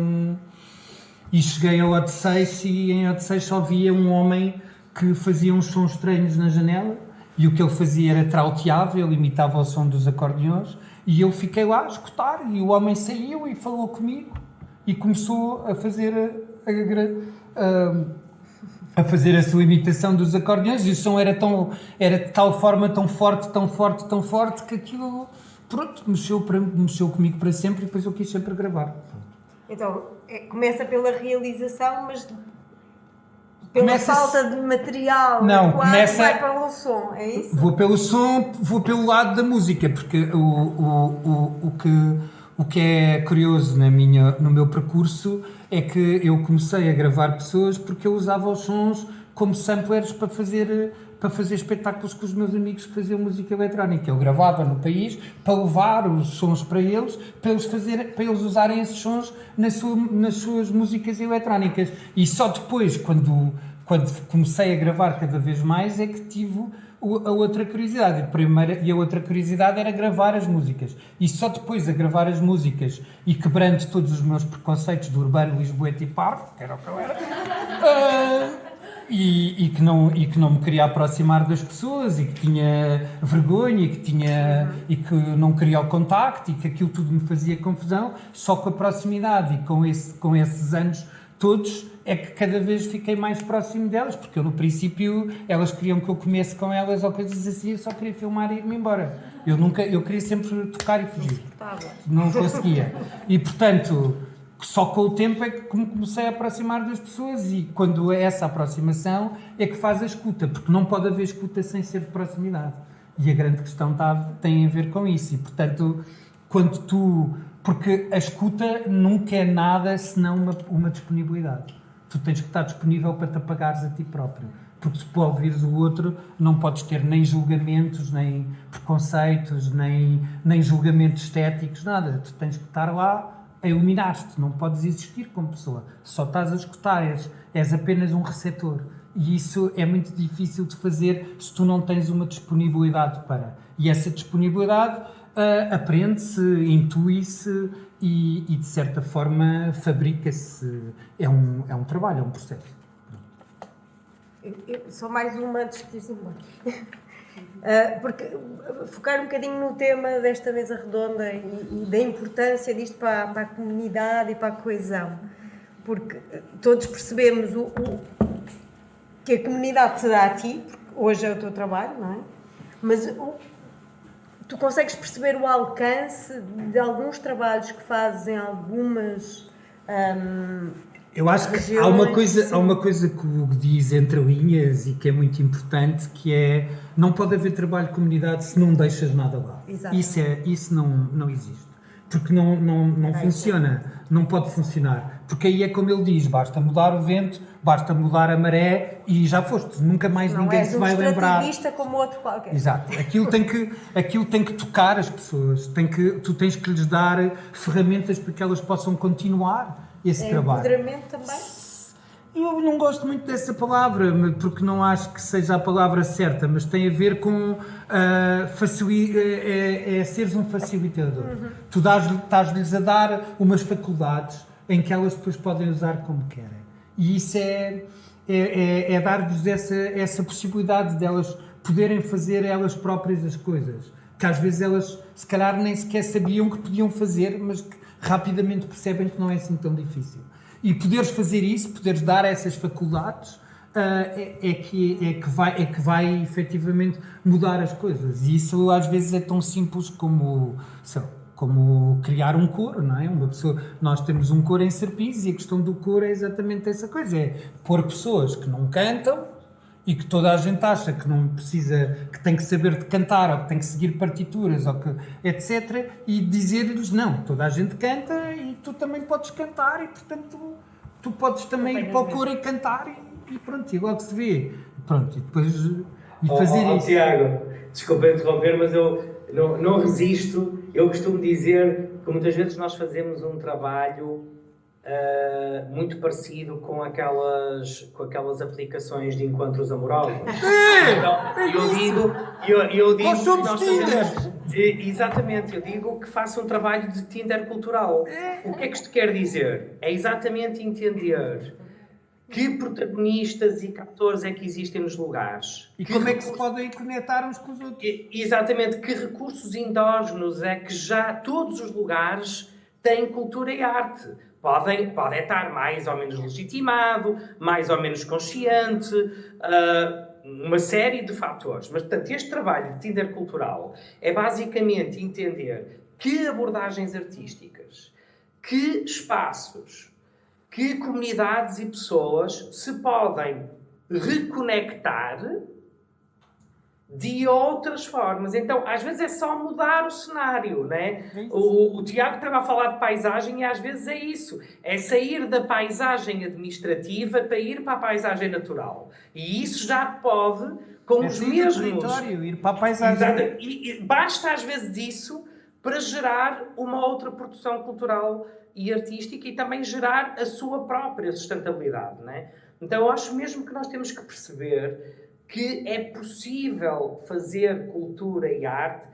Odisseis e em Odisseis só via um homem que fazia uns sons estranhos na janela. E o que ele fazia era trauteava, ele imitava o som dos acordeões e eu fiquei lá a escutar e o homem saiu e falou comigo e começou a fazer a sua imitação dos acordeões e o som era de tal forma tão forte que aquilo, pronto, mexeu comigo para sempre e depois eu quis sempre gravar. Então, começa pela realização, mas pela falta de material, vai pelo som, é isso? Vou pelo som, vou pelo lado da música, porque o que é curioso no meu percurso é que eu comecei a gravar pessoas porque eu usava os sons como samplers para fazer espetáculos com os meus amigos que faziam música eletrónica. Eu gravava no país para levar os sons para eles usarem esses sons nas suas músicas eletrónicas. E só depois, quando comecei a gravar cada vez mais, é que tive a outra curiosidade. E a outra curiosidade era gravar as músicas. E só depois a gravar as músicas e quebrando todos os meus preconceitos do urbano, lisboeta e parvo, que era o que eu era, e que não me queria aproximar das pessoas e que tinha vergonha e que não queria o contacto e que aquilo tudo me fazia confusão, só com a proximidade e com esses anos todos é que cada vez fiquei mais próximo delas, porque eu no princípio elas queriam que eu comesse com elas ou coisas assim, eu só queria filmar e ir-me embora. Eu queria sempre tocar e fugir. Não conseguia. E portanto, só com o tempo é que me comecei a aproximar das pessoas e quando é essa aproximação é que faz a escuta, porque não pode haver escuta sem ser de proximidade. E a grande questão tem a ver com isso. E portanto, porque a escuta nunca é nada senão uma disponibilidade. Tu tens que estar disponível para te apagares a ti próprio. Porque se para ouvires o outro, não podes ter nem julgamentos, nem preconceitos, nem julgamentos estéticos, nada. Tu tens que estar lá a iluminar-te, não podes existir como pessoa. Só estás a escutar, és apenas um receptor. E isso é muito difícil de fazer se tu não tens uma disponibilidade para. E essa disponibilidade aprende-se, intui-se e de certa forma fabrica-se. É um trabalho, é um processo. Só mais uma distinção. Porque focar um bocadinho no tema desta mesa redonda e da importância disto para a comunidade e para a coesão. Porque todos percebemos que a comunidade te dá a ti, porque hoje é o teu trabalho, não é? Mas tu consegues perceber o alcance de alguns trabalhos que fazes em algumas eu acho que há uma coisa que o Hugo diz entre linhas e que é muito importante, que é não pode haver trabalho de comunidade se não deixas nada lá. Exato. Isso não existe. Porque não funciona, não pode funcionar. Porque aí é como ele diz, basta mudar o vento, basta mudar a maré e já foste. Nunca mais ninguém se vai lembrar. Não és um extrativista como outro qualquer. Exato. Aquilo tem que tocar as pessoas. Tu tens que lhes dar ferramentas para que elas possam continuar esse trabalho. Empoderamento também? Eu não gosto muito dessa palavra, porque não acho que seja a palavra certa, mas tem a ver com seres um facilitador. Uhum. Tu estás-lhes a dar umas faculdades em que elas depois podem usar como querem. E isso é dar-lhes essa possibilidade delas poderem fazer elas próprias as coisas. Que às vezes elas, se calhar, nem sequer sabiam que podiam fazer, mas que rapidamente percebem que não é assim tão difícil. E poderes fazer isso, poderes dar essas faculdades, é que vai efetivamente mudar as coisas. E isso às vezes é tão simples como criar um coro, não é? Nós temos um coro em Serpins e a questão do coro é exatamente essa coisa, é pôr pessoas que não cantam e que toda a gente acha que não precisa, que tem que saber de cantar ou que tem que seguir partituras ou que, etc. E dizer-lhes, não, toda a gente canta e tu também podes cantar e, portanto, tu podes também ir para o coro e cantar e pronto, e logo se vê. Pronto, e depois fazer isso. Tiago, desculpa interromper, mas eu não resisto. Eu costumo dizer que muitas vezes nós fazemos um trabalho muito parecido com aquelas aplicações de encontros amorosos. Então, eu digo nós somos que nós fazemos, exatamente, eu digo que faça um trabalho de Tinder cultural. O que é que isto quer dizer? É exatamente entender que protagonistas e captores é que existem nos lugares. E como é que se podem conectar uns com os outros. Exatamente, que recursos endógenos é que já todos os lugares têm cultura e arte. Pode estar mais ou menos legitimado, mais ou menos consciente, uma série de fatores. Mas, portanto, este trabalho de Tinder cultural é basicamente entender que abordagens artísticas, que espaços, que comunidades e pessoas se podem reconectar de outras formas. Então, às vezes é só mudar o cenário, né? O Tiago estava a falar de paisagem e às vezes é isso. É sair da paisagem administrativa para ir para a paisagem natural. E isso já pode, com os mesmos... ir para a paisagem. Exato. E basta às vezes isso para gerar uma outra produção cultural e artística e também gerar a sua própria sustentabilidade, né? Então, eu acho mesmo que nós temos que perceber que é possível fazer cultura e arte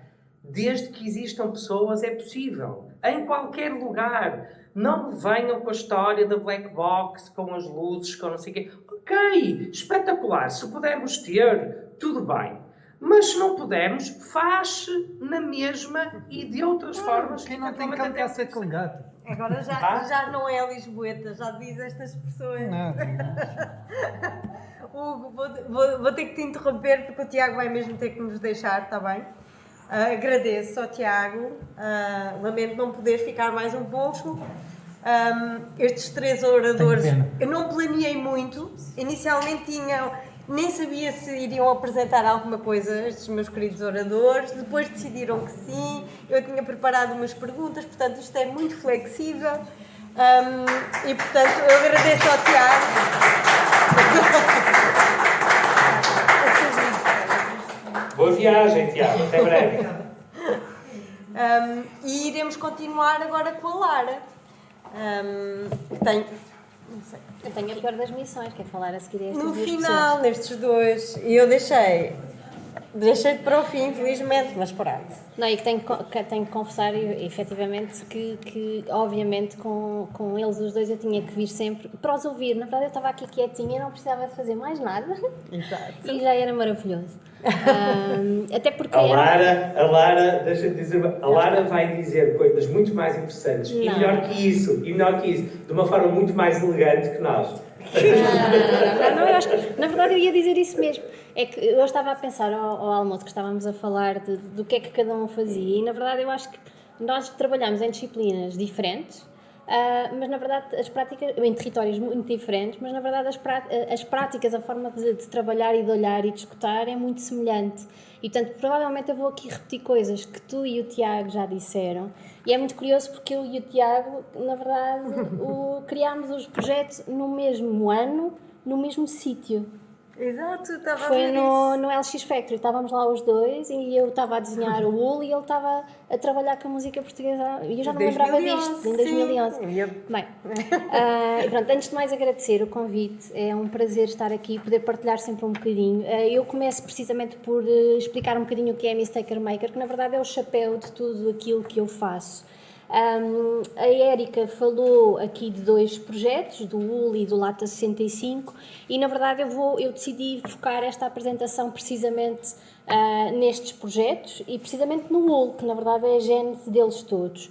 desde que existam pessoas, é possível. Em qualquer lugar. Não venham com a história da black box, com as luzes, com não sei o quê. Ok, espetacular. Se pudermos ter, tudo bem. Mas se não pudermos, faz na mesma e de outras formas. Quem não tem cão quer ser com gato. Agora já não é lisboeta, já diz estas pessoas. Não. Hugo, vou ter que te interromper porque o Tiago vai mesmo ter que nos deixar, está bem? Agradeço ao Tiago, lamento não poder ficar mais um pouco. Estes 3 oradores, eu não planeei muito, inicialmente nem sabia se iriam apresentar alguma coisa, estes meus queridos oradores, depois decidiram que sim, eu tinha preparado umas perguntas, portanto isto é muito flexível e portanto eu agradeço ao Tiago. Boa viagem, Tiago. Até breve. E iremos continuar agora com a Lara. Que tem... Não sei. Eu tenho a pior das missões, que é falar a seguir a estas No duas final, pessoas. nestes dois, eu deixei para o fim, infelizmente, mas pronto. Não, e que tenho que confessar, efetivamente, que obviamente com eles os dois eu tinha que vir sempre para os ouvir. Na verdade eu estava aqui quietinha e não precisava de fazer mais nada. Exato. E já era maravilhoso. Até porque... A Lara, deixa-me dizer, a Lara vai dizer coisas muito mais interessantes e melhor que isso, de uma forma muito mais elegante que nós. Não, eu acho que, na verdade eu ia dizer isso mesmo. É que eu estava a pensar ao almoço que estávamos a falar do que é que cada um fazia e na verdade eu acho que nós trabalhamos em disciplinas diferentes, mas na verdade as práticas, em territórios muito diferentes, mas na verdade as práticas, a forma de trabalhar e de olhar e de escutar é muito semelhante. E portanto provavelmente eu vou aqui repetir coisas que tu e o Tiago já disseram e é muito curioso porque eu e o Tiago na verdade criámos os projetos no mesmo ano, no mesmo sítio. Exato, estava Foi a ver isso. no LX Factory, estávamos lá os dois e eu estava a desenhar o UL e ele estava a trabalhar com a música portuguesa e eu já não lembrava disto, em 2011. Sim. Bem, pronto, antes de mais agradecer o convite, é um prazer estar aqui e poder partilhar sempre um bocadinho. Eu começo precisamente por explicar um bocadinho o que é Mistaker Maker, que na verdade é o chapéu de tudo aquilo que eu faço. A Érica falou aqui de 2 projetos, do UL e do Lata 65, e na verdade eu decidi focar esta apresentação precisamente nestes projetos e precisamente no UL, que na verdade é a gênese deles todos.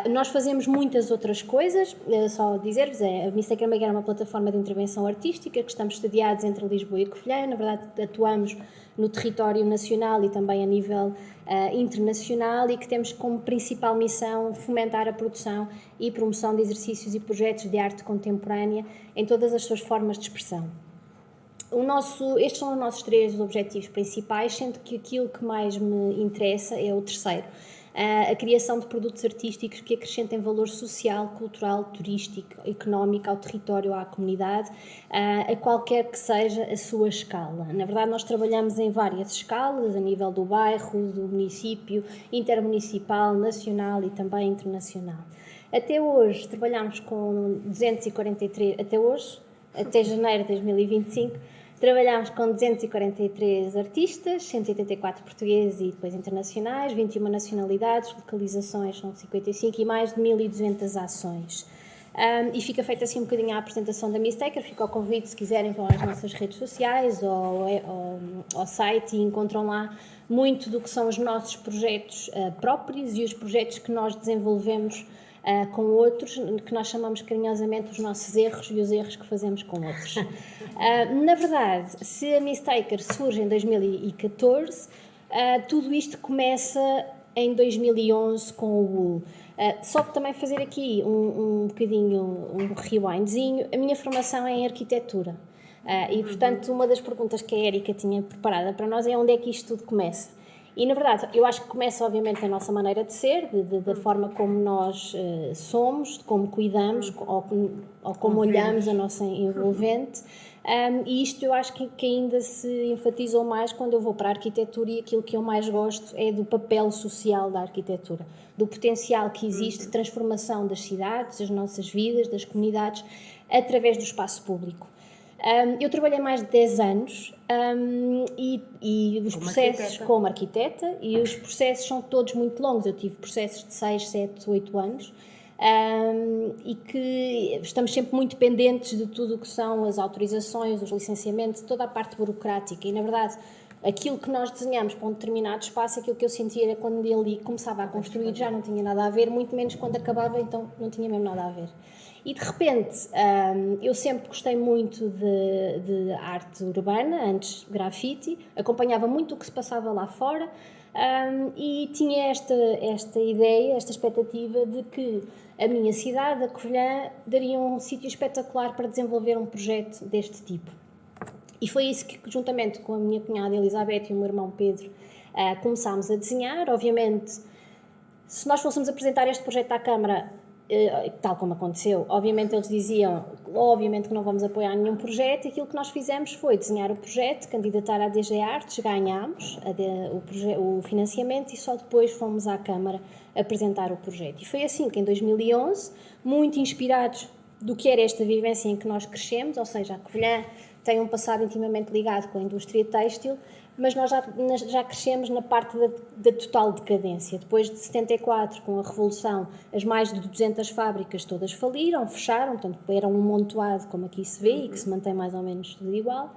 Nós fazemos muitas outras coisas, só dizer-vos, a Mistake Make é uma plataforma de intervenção artística que estamos sediados entre Lisboa e Covilhã. Na verdade atuamos no território nacional e também a nível internacional, e que temos como principal missão fomentar a produção e promoção de exercícios e projetos de arte contemporânea em todas as suas formas de expressão. Estes são os nossos 3 objetivos principais, sendo que aquilo que mais me interessa é o terceiro. A criação de produtos artísticos que acrescentem valor social, cultural, turístico, económico ao território, à comunidade, a qualquer que seja a sua escala. Na verdade, nós trabalhamos em várias escalas, a nível do bairro, do município, intermunicipal, nacional e também internacional. Até hoje, trabalhamos com 243, até janeiro de 2025, trabalhámos com 243 artistas, 184 portugueses e depois internacionais, 21 nacionalidades, localizações são 55 e mais de 1.200 ações. E fica feita assim um bocadinho a apresentação da Mistaker. Fica o convite, se quiserem, vão às nossas redes sociais ou ao site e encontram lá muito do que são os nossos projetos próprios e os projetos que nós desenvolvemos com outros, que nós chamamos carinhosamente os nossos erros e os erros que fazemos com outros. Na verdade, se a Mistaker surge em 2014, tudo isto começa em 2011 com o UL. Só que também fazer aqui um bocadinho, um rewindzinho, a minha formação é em arquitetura. E, portanto, uma das perguntas que a Érica tinha preparada para nós é onde é que isto tudo começa. E, na verdade, eu acho que começa, obviamente, da nossa maneira de ser, da forma como nós somos, de como cuidamos, ou como olhamos a nossa envolvente. E isto eu acho que ainda se enfatizou mais quando eu vou para a arquitetura, e aquilo que eu mais gosto é do papel social da arquitetura, do potencial que existe de transformação das cidades, das nossas vidas, das comunidades, através do espaço público. Eu trabalhei mais de 10 anos e os processos como arquiteta, e os processos são todos muito longos. Eu tive processos de 6, 7, 8 anos e que estamos sempre muito pendentes de tudo o que são as autorizações, os licenciamentos, toda a parte burocrática. E, na verdade, aquilo que nós desenhamos para um determinado espaço, aquilo que eu sentia era quando ele começava a construir já não tinha nada a ver, muito menos quando acabava, então não tinha mesmo nada a ver. E de repente, eu sempre gostei muito de arte urbana, antes grafite, acompanhava muito o que se passava lá fora e tinha esta ideia, esta expectativa de que a minha cidade, a Covilhã, daria um sítio espetacular para desenvolver um projeto deste tipo. E foi isso que, juntamente com a minha cunhada Elizabeth e o meu irmão Pedro, começámos a desenhar. Obviamente, se nós fôssemos apresentar este projeto à Câmara, tal como aconteceu, obviamente eles diziam, obviamente que não vamos apoiar nenhum projeto, e aquilo que nós fizemos foi desenhar o projeto, candidatar à DG Artes, ganhámos o financiamento e só depois fomos à Câmara apresentar o projeto. E foi assim que em 2011, muito inspirados do que era esta vivência em que nós crescemos, ou seja, a Covilhã tem um passado intimamente ligado com a indústria têxtil, mas nós já crescemos na parte da total decadência. Depois de 74, com a Revolução, as mais de 200 fábricas todas faliram, fecharam, portanto era um amontoado, como aqui se vê, e que se mantém mais ou menos tudo igual.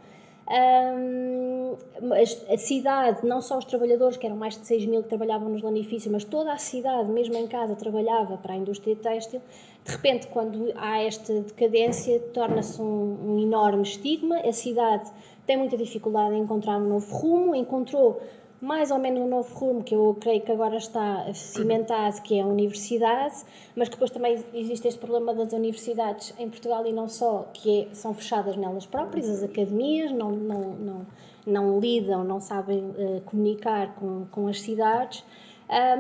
A cidade, não só os trabalhadores, que eram mais de 6 mil que trabalhavam nos lanifícios, mas toda a cidade, mesmo em casa, trabalhava para a indústria têxtil. De repente, quando há esta decadência, torna-se um enorme estigma. A cidade tem muita dificuldade em encontrar um novo rumo, encontrou mais ou menos um novo rumo, que eu creio que agora está cimentado, que é a universidade, mas que depois também existe este problema das universidades em Portugal, e não só, que são fechadas nelas próprias, as academias não lidam, não sabem comunicar com as cidades,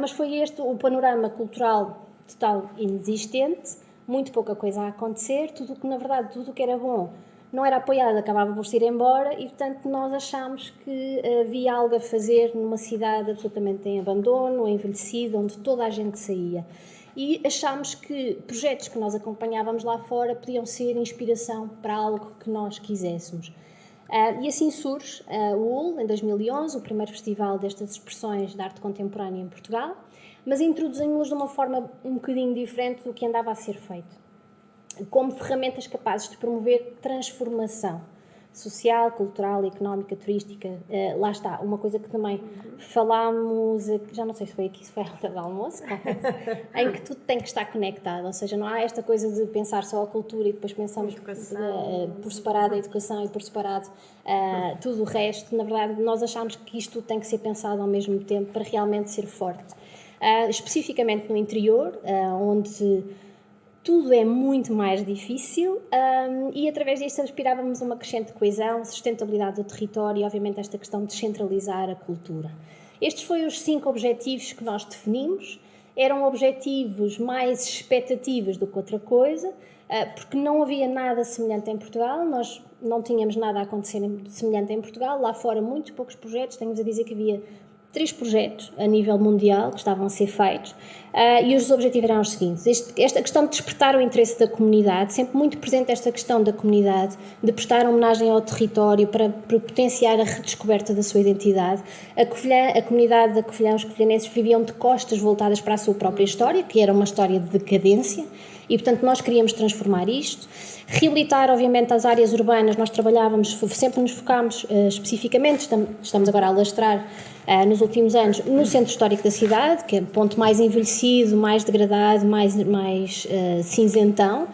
mas foi este o panorama cultural total inexistente, muito pouca coisa a acontecer, tudo que, na verdade, tudo o que era bom não era apoiado, acabava por se ir embora, e portanto nós achámos que havia algo a fazer numa cidade absolutamente em abandono, envelhecida, onde toda a gente saía. E achámos que projetos que nós acompanhávamos lá fora podiam ser inspiração para algo que nós quiséssemos. E assim surge o UL, em 2011, o primeiro festival destas expressões de arte contemporânea em Portugal. mas introduzimos-los de uma forma um bocadinho diferente do que andava a ser feito, como ferramentas capazes de promover transformação social, cultural, económica, turística. Lá está, uma coisa que também falámos, já não sei se foi aqui, se foi à hora do almoço, em que tudo tem que estar conectado, ou seja, não há esta coisa de pensar só a cultura e depois pensamos por separado a educação e por separado tudo o resto. Na verdade, nós achamos que isto tem que ser pensado ao mesmo tempo para realmente ser forte. Especificamente no interior, onde tudo é muito mais difícil, e através disto aspirávamos a uma crescente coesão, sustentabilidade do território e, obviamente, esta questão de descentralizar a cultura. Estes foram os 5 objetivos que nós definimos. Eram objetivos mais expectativas do que outra coisa, porque não havia nada semelhante em Portugal, nós não tínhamos nada a acontecer semelhante em Portugal, lá fora muitos poucos projetos, tenho-vos a dizer que havia 3 projetos a nível mundial que estavam a ser feitos, e os objetivos eram os seguintes. Esta questão de despertar o interesse da comunidade, sempre muito presente esta questão da comunidade, de prestar homenagem ao território para potenciar a redescoberta da sua identidade. A comunidade da Covilhã, os covilhanenses viviam de costas voltadas para a sua própria história, que era uma história de decadência, e portanto nós queríamos transformar isto. Reabilitar, obviamente, as áreas urbanas, nós trabalhávamos, sempre nos focámos especificamente, estamos agora a alastrar nos últimos anos, no centro histórico da cidade, que é o ponto mais envelhecido, mais degradado, mais cinzentão.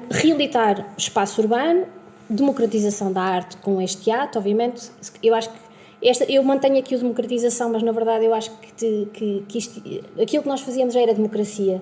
Reabilitar espaço urbano, democratização da arte com este ato, obviamente. Eu acho que eu mantenho aqui a democratização, mas na verdade eu acho que aquilo que nós fazíamos já era democracia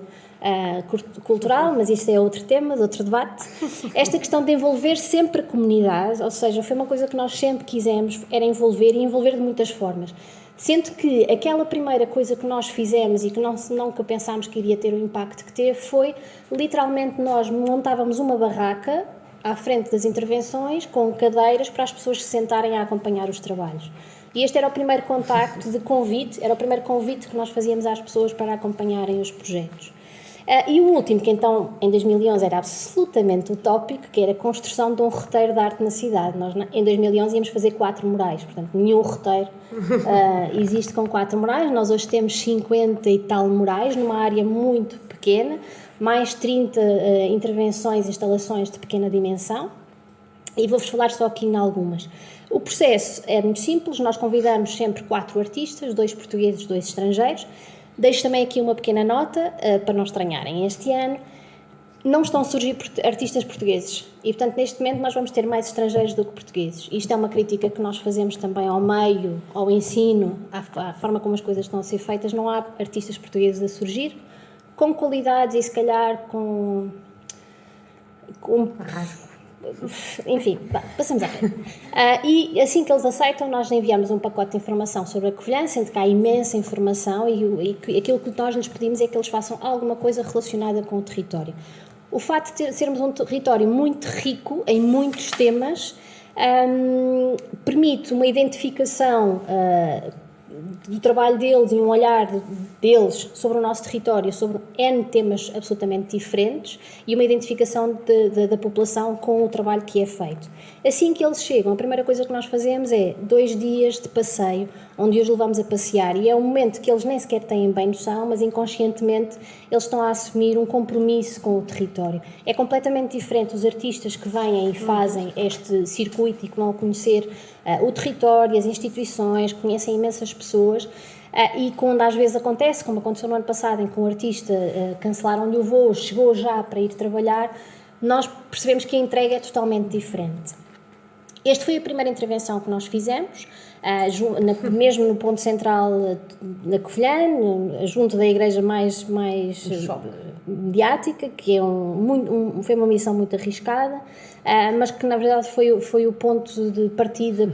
cultural, mas isso é outro tema, de outro debate. Esta questão de envolver sempre a comunidade, ou seja, foi uma coisa que nós sempre quisemos, era envolver e envolver de muitas formas. Sendo que aquela primeira coisa que nós fizemos e que nunca pensámos que iria ter o impacto que teve foi, literalmente, nós montávamos uma barraca à frente das intervenções com cadeiras para as pessoas se sentarem a acompanhar os trabalhos. E este era o primeiro contacto de convite, era o primeiro convite que nós fazíamos às pessoas para acompanharem os projetos. E o último, que então em 2011 era absolutamente utópico, que era a construção de um roteiro de arte na cidade. Nós em 2011 íamos fazer 4 murais, portanto nenhum roteiro existe com 4 murais. Nós hoje temos 50 e tal murais numa área muito pequena, mais 30 intervenções e instalações de pequena dimensão, e vou-vos falar só aqui em algumas. O processo é muito simples, nós convidamos sempre 4 artistas, 2 portugueses, 2 estrangeiros. Deixo também aqui uma pequena nota, para não estranharem. Este ano não estão a surgir artistas portugueses e, portanto, neste momento nós vamos ter mais estrangeiros do que portugueses. Isto é uma crítica que nós fazemos também ao meio, ao ensino, à forma como as coisas estão a ser feitas. Não há artistas portugueses a surgir, com qualidades e, se calhar, com enfim, passamos à frente. E assim que eles aceitam, nós enviamos um pacote de informação sobre a Covilhã, sendo que há imensa informação e aquilo que nós lhes pedimos é que eles façam alguma coisa relacionada com o território. O facto de sermos um território muito rico em muitos temas permite uma identificação do trabalho deles e um olhar deles sobre o nosso território, sobre N temas absolutamente diferentes e uma identificação da população com o trabalho que é feito. Assim que eles chegam, a primeira coisa que nós fazemos é 2 dias de passeio, onde os levamos a passear, e é um momento que eles nem sequer têm bem noção, mas inconscientemente eles estão a assumir um compromisso com o território. É completamente diferente os artistas que vêm e fazem este circuito e que vão conhecer o território, as instituições, conhecem imensas pessoas, e quando às vezes acontece, como aconteceu no ano passado, em que um artista cancelaram-lhe o voo, chegou já para ir trabalhar, nós percebemos que a entrega é totalmente diferente. Esta foi a primeira intervenção que nós fizemos, mesmo no ponto central da Covilhã, junto da igreja mais mediática, que é foi uma missão muito arriscada, mas que na verdade foi o ponto de partida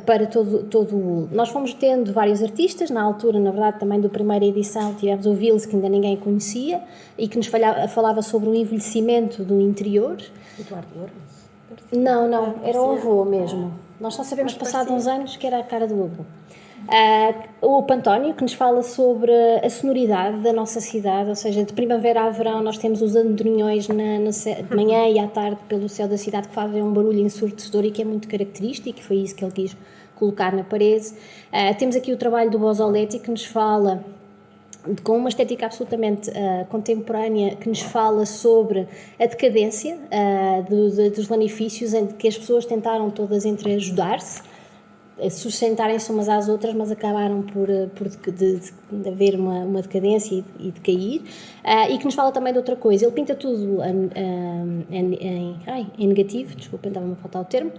para todo o... Nós fomos tendo vários artistas, na altura, na verdade, também da primeira edição, tivemos o Vils, que ainda ninguém conhecia, e que nos falava sobre o envelhecimento do interior. Eduardo Lourdes? Não, era o avô mesmo. Nós só sabemos, passados uns anos, que era a cara do avô. O Pantónio, que nos fala sobre a sonoridade da nossa cidade, ou seja, de primavera a verão nós temos os andorinhões de manhã e à tarde pelo céu da cidade que fazem um barulho ensurdecedor e que é muito característico, e foi isso que ele quis colocar na parede. Temos aqui o trabalho do Bosoletti, que nos fala com uma estética absolutamente contemporânea, que nos fala sobre a decadência dos lanifícios, em que as pessoas tentaram todas entreajudar-se, sustentarem-se umas às outras, mas acabaram por haver uma decadência e de cair, e que nos fala também de outra coisa. Ele pinta tudo em negativo, desculpem, estava-me a faltar o termo,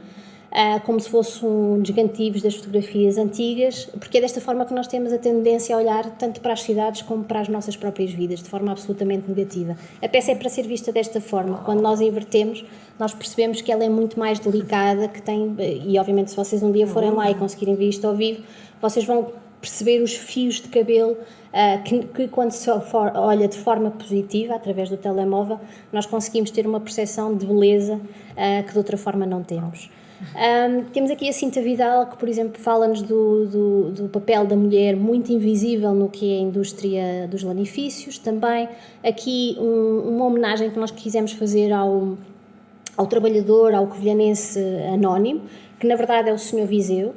como se fossem negativos das fotografias antigas, porque é desta forma que nós temos a tendência a olhar tanto para as cidades como para as nossas próprias vidas, de forma absolutamente negativa. A peça é para ser vista desta forma. Quando nós a invertemos, nós percebemos que ela é muito mais delicada, que tem, e obviamente se vocês um dia forem lá e conseguirem ver isto ao vivo, vocês vão perceber os fios de cabelo que quando se olha de forma positiva, através do telemóvel, nós conseguimos ter uma percepção de beleza que de outra forma não temos. Temos aqui a Cinta Vidal, que, por exemplo, fala-nos do papel da mulher muito invisível no que é a indústria dos lanifícios. Também aqui uma homenagem que nós quisemos fazer ao trabalhador, ao covilhanense anónimo, que na verdade é o Sr. Viseu,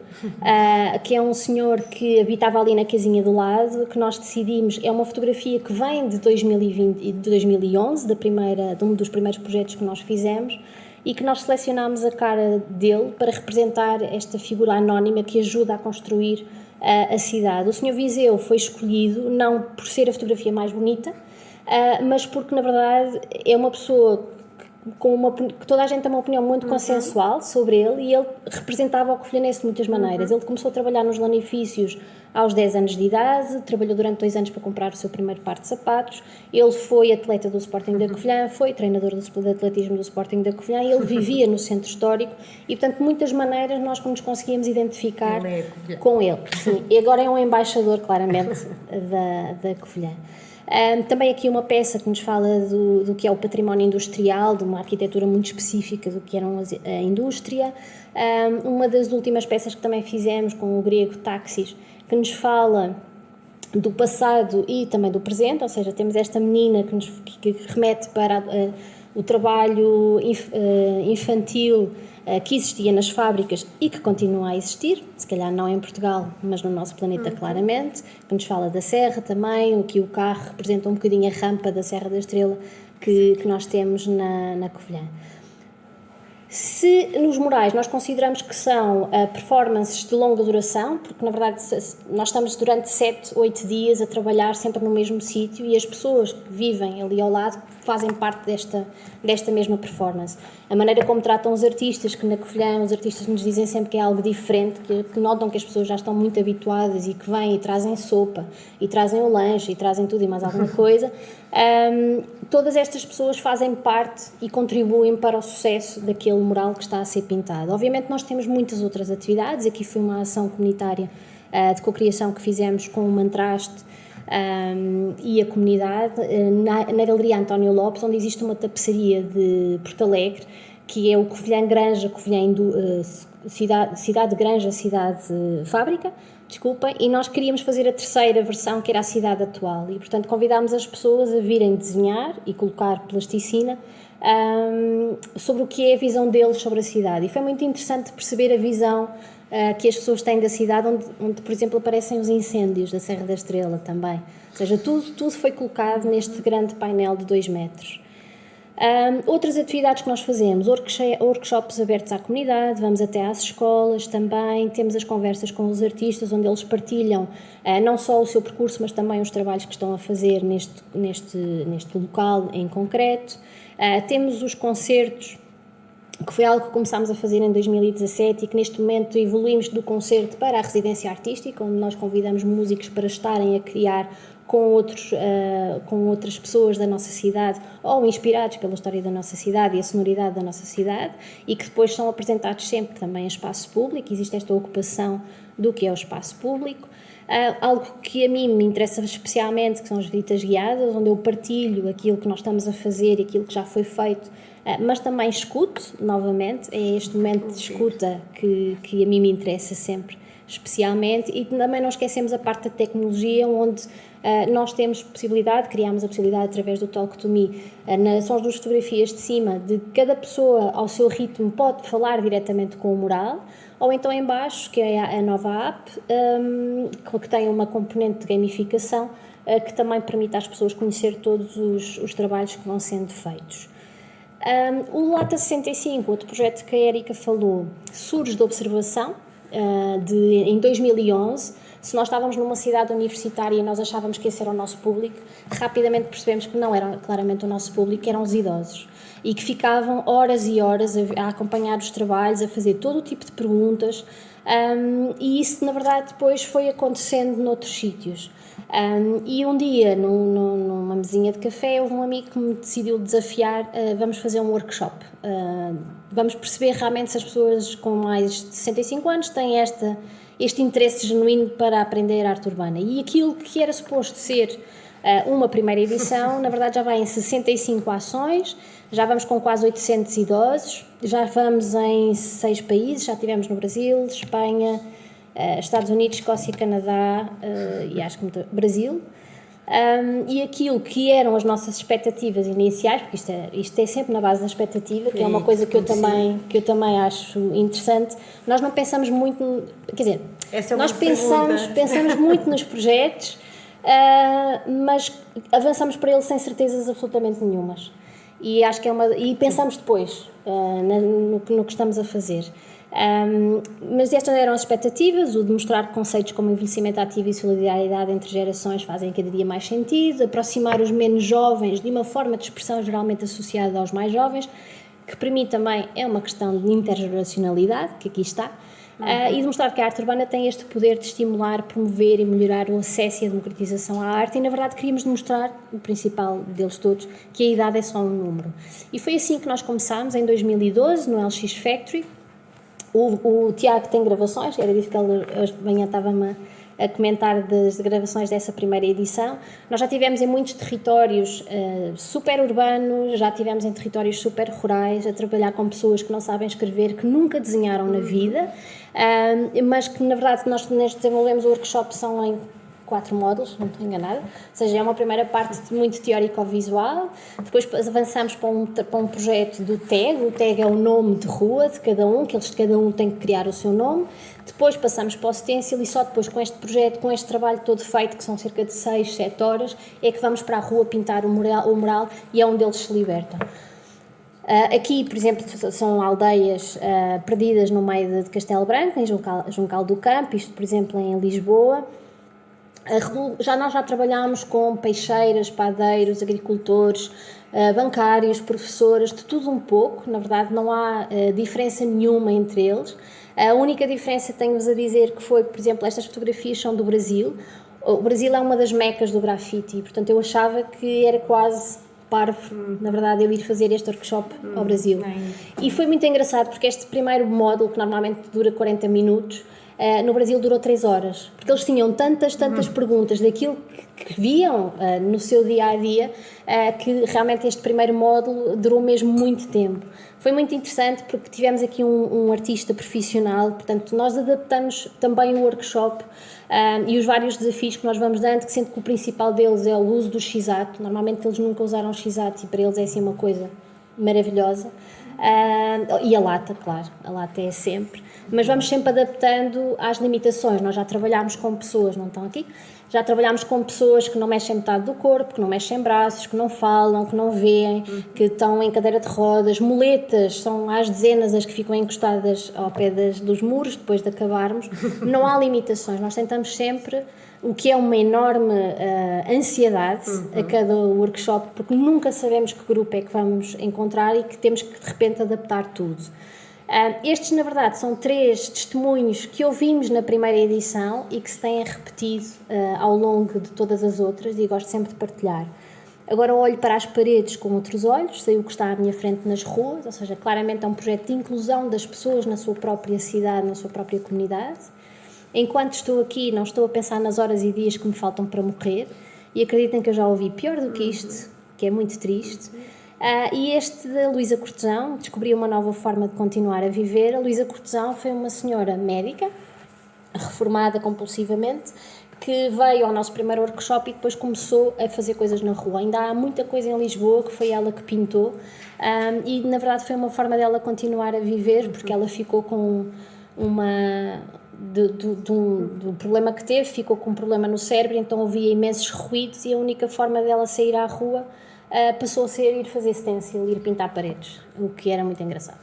que é um senhor que habitava ali na casinha do lado, que nós decidimos, é uma fotografia que vem de 2011, de um dos primeiros projetos que nós fizemos, e que nós selecionámos a cara dele para representar esta figura anónima que ajuda a construir a cidade. O Sr. Viseu foi escolhido não por ser a fotografia mais bonita, mas porque, na verdade, é uma pessoa que toda a gente tem uma opinião muito consensual sobre ele, e ele representava o covilhanense de muitas maneiras. Ele começou a trabalhar nos lanifícios aos 10 anos de idade, trabalhou durante 2 anos para comprar o seu primeiro par de sapatos, ele foi atleta do Sporting da Covilhã, foi treinador de atletismo do Sporting da Covilhã, e ele vivia no centro histórico, e portanto de muitas maneiras nós nos conseguíamos identificar com ele. Sim, e agora é um embaixador claramente da Covilhã. Também aqui uma peça que nos fala do que é o património industrial, de uma arquitetura muito específica do que era a indústria. Uma das últimas peças que também fizemos com o grego Táxis, que nos fala do passado e também do presente, ou seja, temos esta menina que remete para o trabalho infantil que existia nas fábricas e que continua a existir, se calhar não em Portugal, mas no nosso planeta claramente, que nos fala da serra também, o que o carro representa um bocadinho a rampa da Serra da Estrela que nós temos na Covilhã. Se nos murais nós consideramos que são performances de longa duração, porque na verdade nós estamos durante 7, 8 dias a trabalhar sempre no mesmo sítio, e as pessoas que vivem ali ao lado fazem parte desta mesma performance. A maneira como tratam os artistas, que na Covilhã os artistas nos dizem sempre que é algo diferente, que notam que as pessoas já estão muito habituadas e que vêm e trazem sopa, e trazem o lanche, e trazem tudo e mais alguma coisa. Todas estas pessoas fazem parte e contribuem para o sucesso daquele mural que está a ser pintado. Obviamente nós temos muitas outras atividades. Aqui foi uma ação comunitária de cocriação que fizemos com o Mantraste e a comunidade na Galeria António Lopes, onde existe uma tapeçaria de Porto Alegre, que é o Covilhã Granja, Covilhã Cidade Granja, Cidade Fábrica, desculpem, e nós queríamos fazer a terceira versão, que era a cidade atual, e portanto convidámos as pessoas a virem desenhar e colocar plasticina sobre o que é a visão deles sobre a cidade, e foi muito interessante perceber a visão que as pessoas têm da cidade, onde por exemplo aparecem os incêndios da Serra da Estrela também, ou seja, tudo foi colocado neste grande painel de 2 metros. Outras atividades que nós fazemos, workshops abertos à comunidade, vamos até às escolas também, temos as conversas com os artistas, onde eles partilham não só o seu percurso, mas também os trabalhos que estão a fazer neste local em concreto. Temos os concertos, que foi algo que começámos a fazer em 2017 e que neste momento evoluímos do concerto para a residência artística, onde nós convidamos músicos para estarem a criar com outras pessoas da nossa cidade, ou inspirados pela história da nossa cidade e a sonoridade da nossa cidade, e que depois são apresentados sempre também em espaço público. Existe esta ocupação do que é o espaço público. Algo que a mim me interessa especialmente, que são as visitas guiadas, onde eu partilho aquilo que nós estamos a fazer e aquilo que já foi feito, mas também escuto novamente. É este momento de escuta que a mim me interessa sempre especialmente, e também não esquecemos a parte da tecnologia, onde nós temos criámos a possibilidade através do Talk to Me, são as 2 fotografias de cima, de cada pessoa ao seu ritmo pode falar diretamente com o mural, ou então em baixo, que é a nova app, que tem uma componente de gamificação, que também permite às pessoas conhecer todos os trabalhos que vão sendo feitos. O Lata 65, outro projeto que a Érica falou, surge de observação em 2011. Se nós estávamos numa cidade universitária e nós achávamos que esse era o nosso público, rapidamente percebemos que não era claramente o nosso público, eram os idosos. E que ficavam horas e horas a acompanhar os trabalhos, a fazer todo o tipo de perguntas, e isso, na verdade, depois foi acontecendo noutros sítios. E um dia, numa mesinha de café, houve um amigo que me decidiu desafiar, vamos fazer um workshop. Vamos perceber realmente se as pessoas com mais de 65 anos têm este interesse genuíno para aprender arte urbana. E aquilo que era suposto ser uma primeira edição, na verdade já vai em 65 ações, já vamos com quase 800 idosos, já vamos em 6 países, já estivemos no Brasil, Espanha, Estados Unidos, Escócia, Canadá e acho que Brasil. E aquilo que eram as nossas expectativas iniciais, porque isto é sempre na base da expectativa, que é uma coisa que eu também acho interessante. Nós não pensamos muito, quer dizer, nós pensamos muito nos projetos, mas avançamos para eles sem certezas absolutamente nenhumas. E acho que e pensamos depois no que estamos a fazer. Mas estas eram as expectativas, o de mostrar conceitos como envelhecimento ativo e solidariedade entre gerações fazem cada dia mais sentido, aproximar os menos jovens de uma forma de expressão geralmente associada aos mais jovens, que para mim também é uma questão de intergeracionalidade, que aqui está, e de mostrar que a arte urbana tem este poder de estimular, promover e melhorar o acesso e a democratização à arte, e na verdade queríamos demonstrar, o principal deles todos, que a idade é só um número. E foi assim que nós começámos, em 2012, no LX Factory. O Tiago tem gravações, era disso que ele hoje de manhã estava-me a comentar das gravações dessa primeira edição. Nós já tivemos em muitos territórios super urbanos, já tivemos em territórios super rurais, a trabalhar com pessoas que não sabem escrever, que nunca desenharam na vida, mas que na verdade nós desenvolvemos o workshop são em 4 módulos, não estou enganada, ou seja, é uma primeira parte muito teórico-visual, depois avançamos para um projeto do TAG, o TAG é o nome de rua de cada um, que cada um tem que criar o seu nome, depois passamos para o Stencil e só depois com este projeto, com este trabalho todo feito, que são cerca de 6, 7 horas, é que vamos para a rua pintar o mural e é onde eles se libertam. Aqui, por exemplo, são aldeias perdidas no meio de Castelo Branco, em Juncal do Campo, isto, por exemplo, em Lisboa. Nós já trabalhámos com peixeiras, padeiros, agricultores, bancários, professores, de tudo um pouco. Na verdade, não há diferença nenhuma entre eles. A única diferença, tenho-vos a dizer, que foi, por exemplo, estas fotografias são do Brasil. O Brasil é uma das mecas do grafite, portanto, eu achava que era quase parvo, na verdade, eu ir fazer este workshop ao Brasil. E foi muito engraçado, porque este primeiro módulo, que normalmente dura 40 minutos, no Brasil durou 3 horas, porque eles tinham tantas perguntas daquilo que viam no seu dia-a-dia, que realmente este primeiro módulo durou mesmo muito tempo. Foi muito interessante porque tivemos aqui um artista profissional, portanto nós adaptamos também o workshop e os vários desafios que nós vamos dando, que sendo que o principal deles é o uso do X-Acto. Normalmente eles nunca usaram X-Acto e para eles é assim uma coisa maravilhosa. E a lata, claro, a lata é sempre, mas vamos sempre adaptando às limitações. Nós já trabalhámos com pessoas, não estão aqui, já trabalhámos com pessoas que não mexem metade do corpo, que não mexem braços, que não falam, que não veem, que estão em cadeira de rodas, muletas, são às dezenas as que ficam encostadas ao pé dos muros depois de acabarmos. Não há limitações, nós tentamos sempre, o que é uma enorme ansiedade a cada workshop, porque nunca sabemos que grupo é que vamos encontrar e que temos que de repente adaptar tudo. Estes, na verdade, são 3 testemunhos que ouvimos na primeira edição e que se têm repetido ao longo de todas as outras, e gosto sempre de partilhar. Agora olho para as paredes com outros olhos, sei o que está à minha frente nas ruas, ou seja, claramente é um projeto de inclusão das pessoas na sua própria cidade, na sua própria comunidade. Enquanto estou aqui, não estou a pensar nas horas e dias que me faltam para morrer, e acreditem que eu já ouvi pior do que isto, que é muito triste. E este da Luísa Cortesão, descobri uma nova forma de continuar a viver. A Luísa Cortesão foi uma senhora médica, reformada compulsivamente, que veio ao nosso primeiro workshop e depois começou a fazer coisas na rua. Ainda há muita coisa em Lisboa que foi ela que pintou, e na verdade foi uma forma dela continuar a viver, porque ela ficou com do problema que teve, ficou com um problema no cérebro, então ouvia imensos ruídos e a única forma dela sair à rua passou a ser ir fazer stencil, ir pintar paredes, o que era muito engraçado.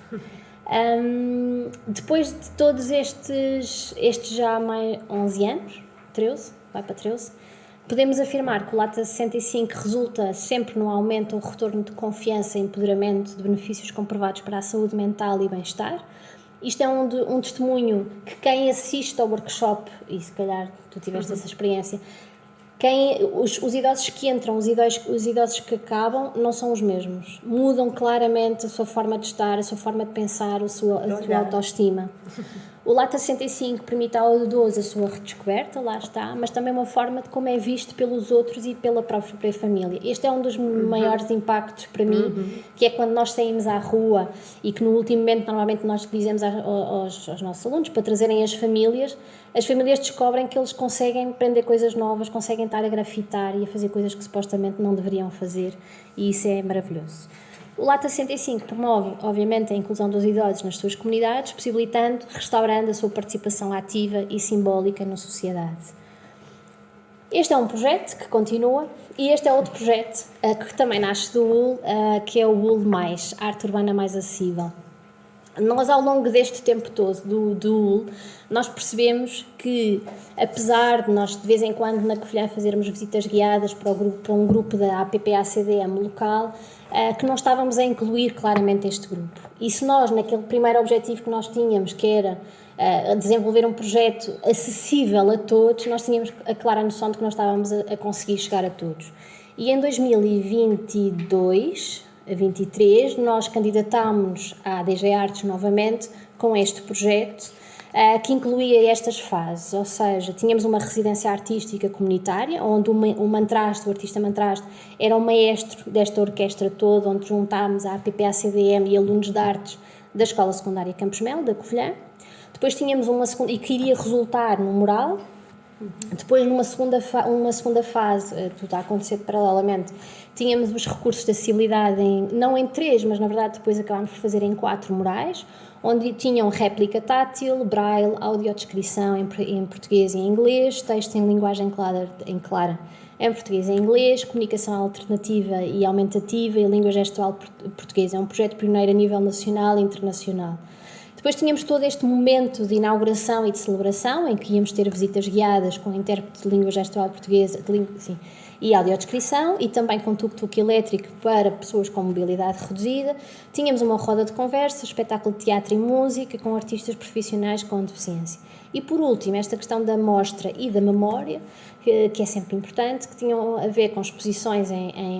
Depois de todos estes já há mais 11 anos, 13, vai para 13, podemos afirmar que o Lata 65 resulta sempre no aumento ou retorno de confiança e empoderamento de benefícios comprovados para a saúde mental e bem-estar. Isto é um testemunho que quem assiste ao workshop, e se calhar tu tiveste essa experiência, os idosos que entram, os idosos que acabam, não são os mesmos. Mudam claramente a sua forma de estar, a sua forma de pensar, a sua autoestima. O Lata 65 permite ao idoso a sua redescoberta, lá está, mas também uma forma de como é visto pelos outros e pela própria família. Este é um dos maiores impactos para mim, que é quando nós saímos à rua e que no último momento normalmente nós dizemos aos nossos alunos para trazerem as famílias descobrem que eles conseguem aprender coisas novas, conseguem estar a grafitar e a fazer coisas que supostamente não deveriam fazer, e isso é maravilhoso. O Lata 65 promove, obviamente, a inclusão dos idosos nas suas comunidades, restaurando a sua participação ativa e simbólica na sociedade. Este é um projeto que continua, e este é outro projeto que também nasce do UL, que é o UL+, Arte Urbana Mais Acessível. Nós, ao longo deste tempo todo do UL, nós percebemos que, apesar de nós de vez em quando na Covilhã fazermos visitas guiadas para um grupo da APPA-CDM local, que não estávamos a incluir claramente este grupo. E se nós, naquele primeiro objetivo que nós tínhamos, que era desenvolver um projeto acessível a todos, nós tínhamos a clara noção de que não estávamos a conseguir chegar a todos. E em 2022... a 23, nós candidatámos à DG Artes novamente com este projeto que incluía estas fases, ou seja, tínhamos uma residência artística comunitária, onde o mantraste, o artista mantraste, era o maestro desta orquestra toda, onde juntámos a APPA-CDM e alunos de artes da Escola Secundária Campos Melo, da Covilhã. Depois tínhamos uma segunda, e que iria resultar no mural. Depois, numa segunda fase, tudo está a acontecer paralelamente, tínhamos os recursos de acessibilidade, não em 3, mas na verdade depois acabámos por fazer em 4 murais, onde tinham réplica tátil, braille, audiodescrição em português e em inglês, texto em linguagem clara em português e em inglês, comunicação alternativa e aumentativa e língua gestual portuguesa. É um projeto pioneiro a nível nacional e internacional. Depois tínhamos todo este momento de inauguração e de celebração, em que íamos ter visitas guiadas com intérprete de língua gestual portuguesa e audiodescrição, e também com tuk-tuk elétrico para pessoas com mobilidade reduzida. Tínhamos uma roda de conversa, espetáculo de teatro e música com artistas profissionais com deficiência. E por último, esta questão da mostra e da memória, que é sempre importante, que tinham a ver com exposições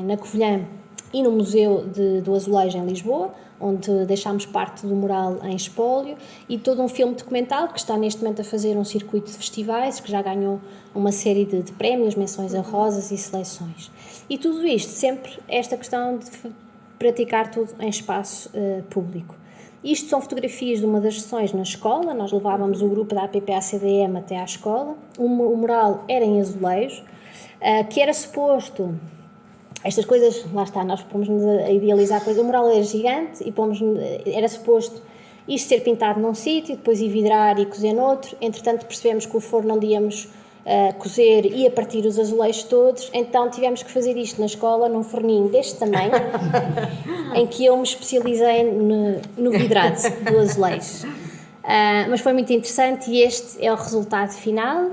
na Covilhã e no Museu do Azulejo em Lisboa, onde deixámos parte do mural em espólio, e todo um filme documental que está neste momento a fazer um circuito de festivais, que já ganhou uma série de prémios, menções honrosas e seleções. E tudo isto, sempre esta questão de praticar tudo em espaço público. Isto são fotografias de uma das sessões na escola, nós levávamos o grupo da APPA-CDM até à escola, o mural era em azulejo, que era suposto... Estas coisas, lá está, nós pomos-nos a idealizar coisas. O mural era gigante e era suposto isto ser pintado num sítio, depois ir vidrar e cozer noutro. Entretanto, percebemos que o forno onde íamos cozer ia partir os azulejos todos, então tivemos que fazer isto na escola, num forninho deste tamanho, em que eu me especializei no vidrado do azulejo. Mas foi muito interessante e este é o resultado final.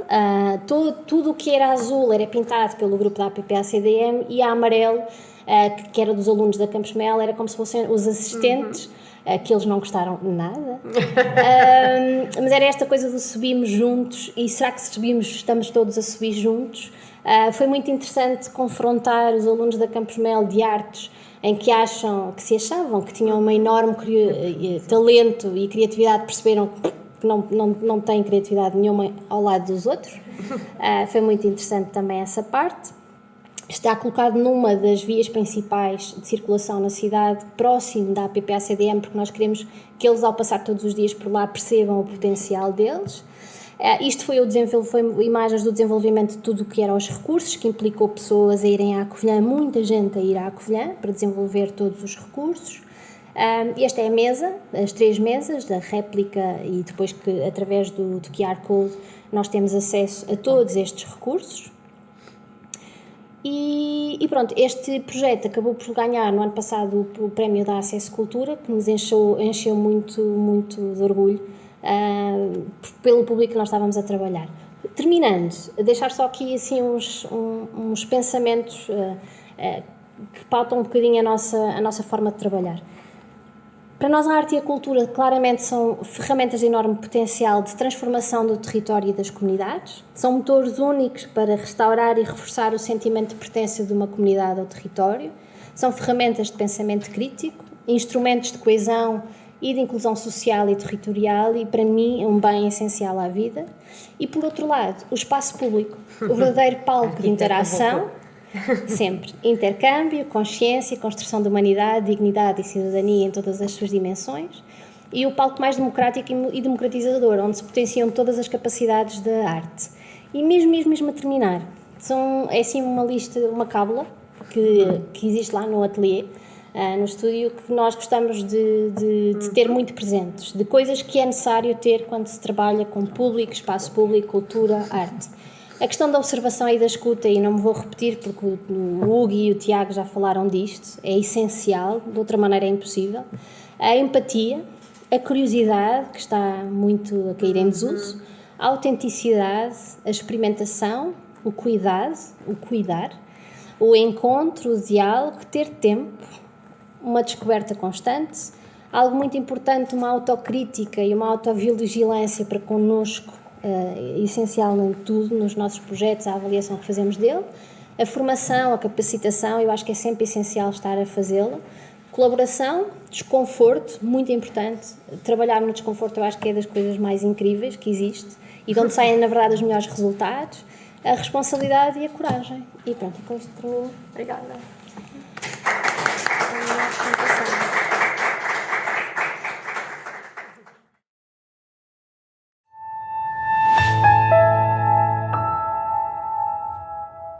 Tudo o que era azul era pintado pelo grupo da APPA-CDM e a amarelo, que era dos alunos da Campos Melo, era como se fossem os assistentes, que eles não gostaram nada. Mas era esta coisa de subirmos juntos, e será que se subimos, estamos todos a subir juntos? Foi muito interessante confrontar os alunos da Campos Melo de artes, em que se achavam que tinham um enorme talento e criatividade, perceberam que não têm criatividade nenhuma ao lado dos outros. Foi muito interessante também essa parte. Está colocado numa das vias principais de circulação na cidade, próximo da APPA-CDM, porque nós queremos que eles, ao passar todos os dias por lá, percebam o potencial deles. Isto foi imagens do desenvolvimento de tudo o que eram os recursos, que implicou pessoas a irem à Covilhã, muita gente a ir à Covilhã para desenvolver todos os recursos. Esta é a mesa, as 3 mesas da réplica, e depois que através do QR Code nós temos acesso a todos estes recursos. E pronto, este projeto acabou por ganhar no ano passado o prémio da Acesso Cultura, que nos encheu muito, muito de orgulho pelo público que nós estávamos a trabalhar. Terminando, deixar só aqui assim uns pensamentos que pautam um bocadinho a nossa forma de trabalhar. Para nós, a arte e a cultura claramente são ferramentas de enorme potencial de transformação do território e das comunidades. São motores únicos para restaurar e reforçar o sentimento de pertença de uma comunidade ao território. São ferramentas de pensamento crítico, instrumentos de coesão e de inclusão social e territorial, e para mim é um bem essencial à vida. E por outro lado, o espaço público, o verdadeiro palco de interação, sempre, intercâmbio, consciência, construção de humanidade, dignidade e cidadania em todas as suas dimensões, e o palco mais democrático e democratizador, onde se potenciam todas as capacidades da arte. E mesmo a terminar, é assim uma lista, uma cábula que existe lá no ateliê, no estúdio, que nós gostamos de ter muito presentes, de coisas que é necessário ter quando se trabalha com público, espaço público, cultura, arte. A questão da observação e da escuta, e não me vou repetir porque o Hugo e o Tiago já falaram disto, é essencial, de outra maneira é impossível. A empatia, a curiosidade, que está muito a cair em desuso, a autenticidade, a experimentação, o cuidado, o cuidar, o encontro, o diálogo, ter tempo, uma descoberta constante, algo muito importante, uma autocrítica e uma autovigilância para connosco, essencial em tudo, nos nossos projetos, a avaliação que fazemos dele, a formação, a capacitação, eu acho que é sempre essencial estar a fazê-la, colaboração, desconforto, muito importante, trabalhar no desconforto eu acho que é das coisas mais incríveis que existe e de onde saem na verdade os melhores resultados, a responsabilidade e a coragem. E pronto, com isto, obrigada.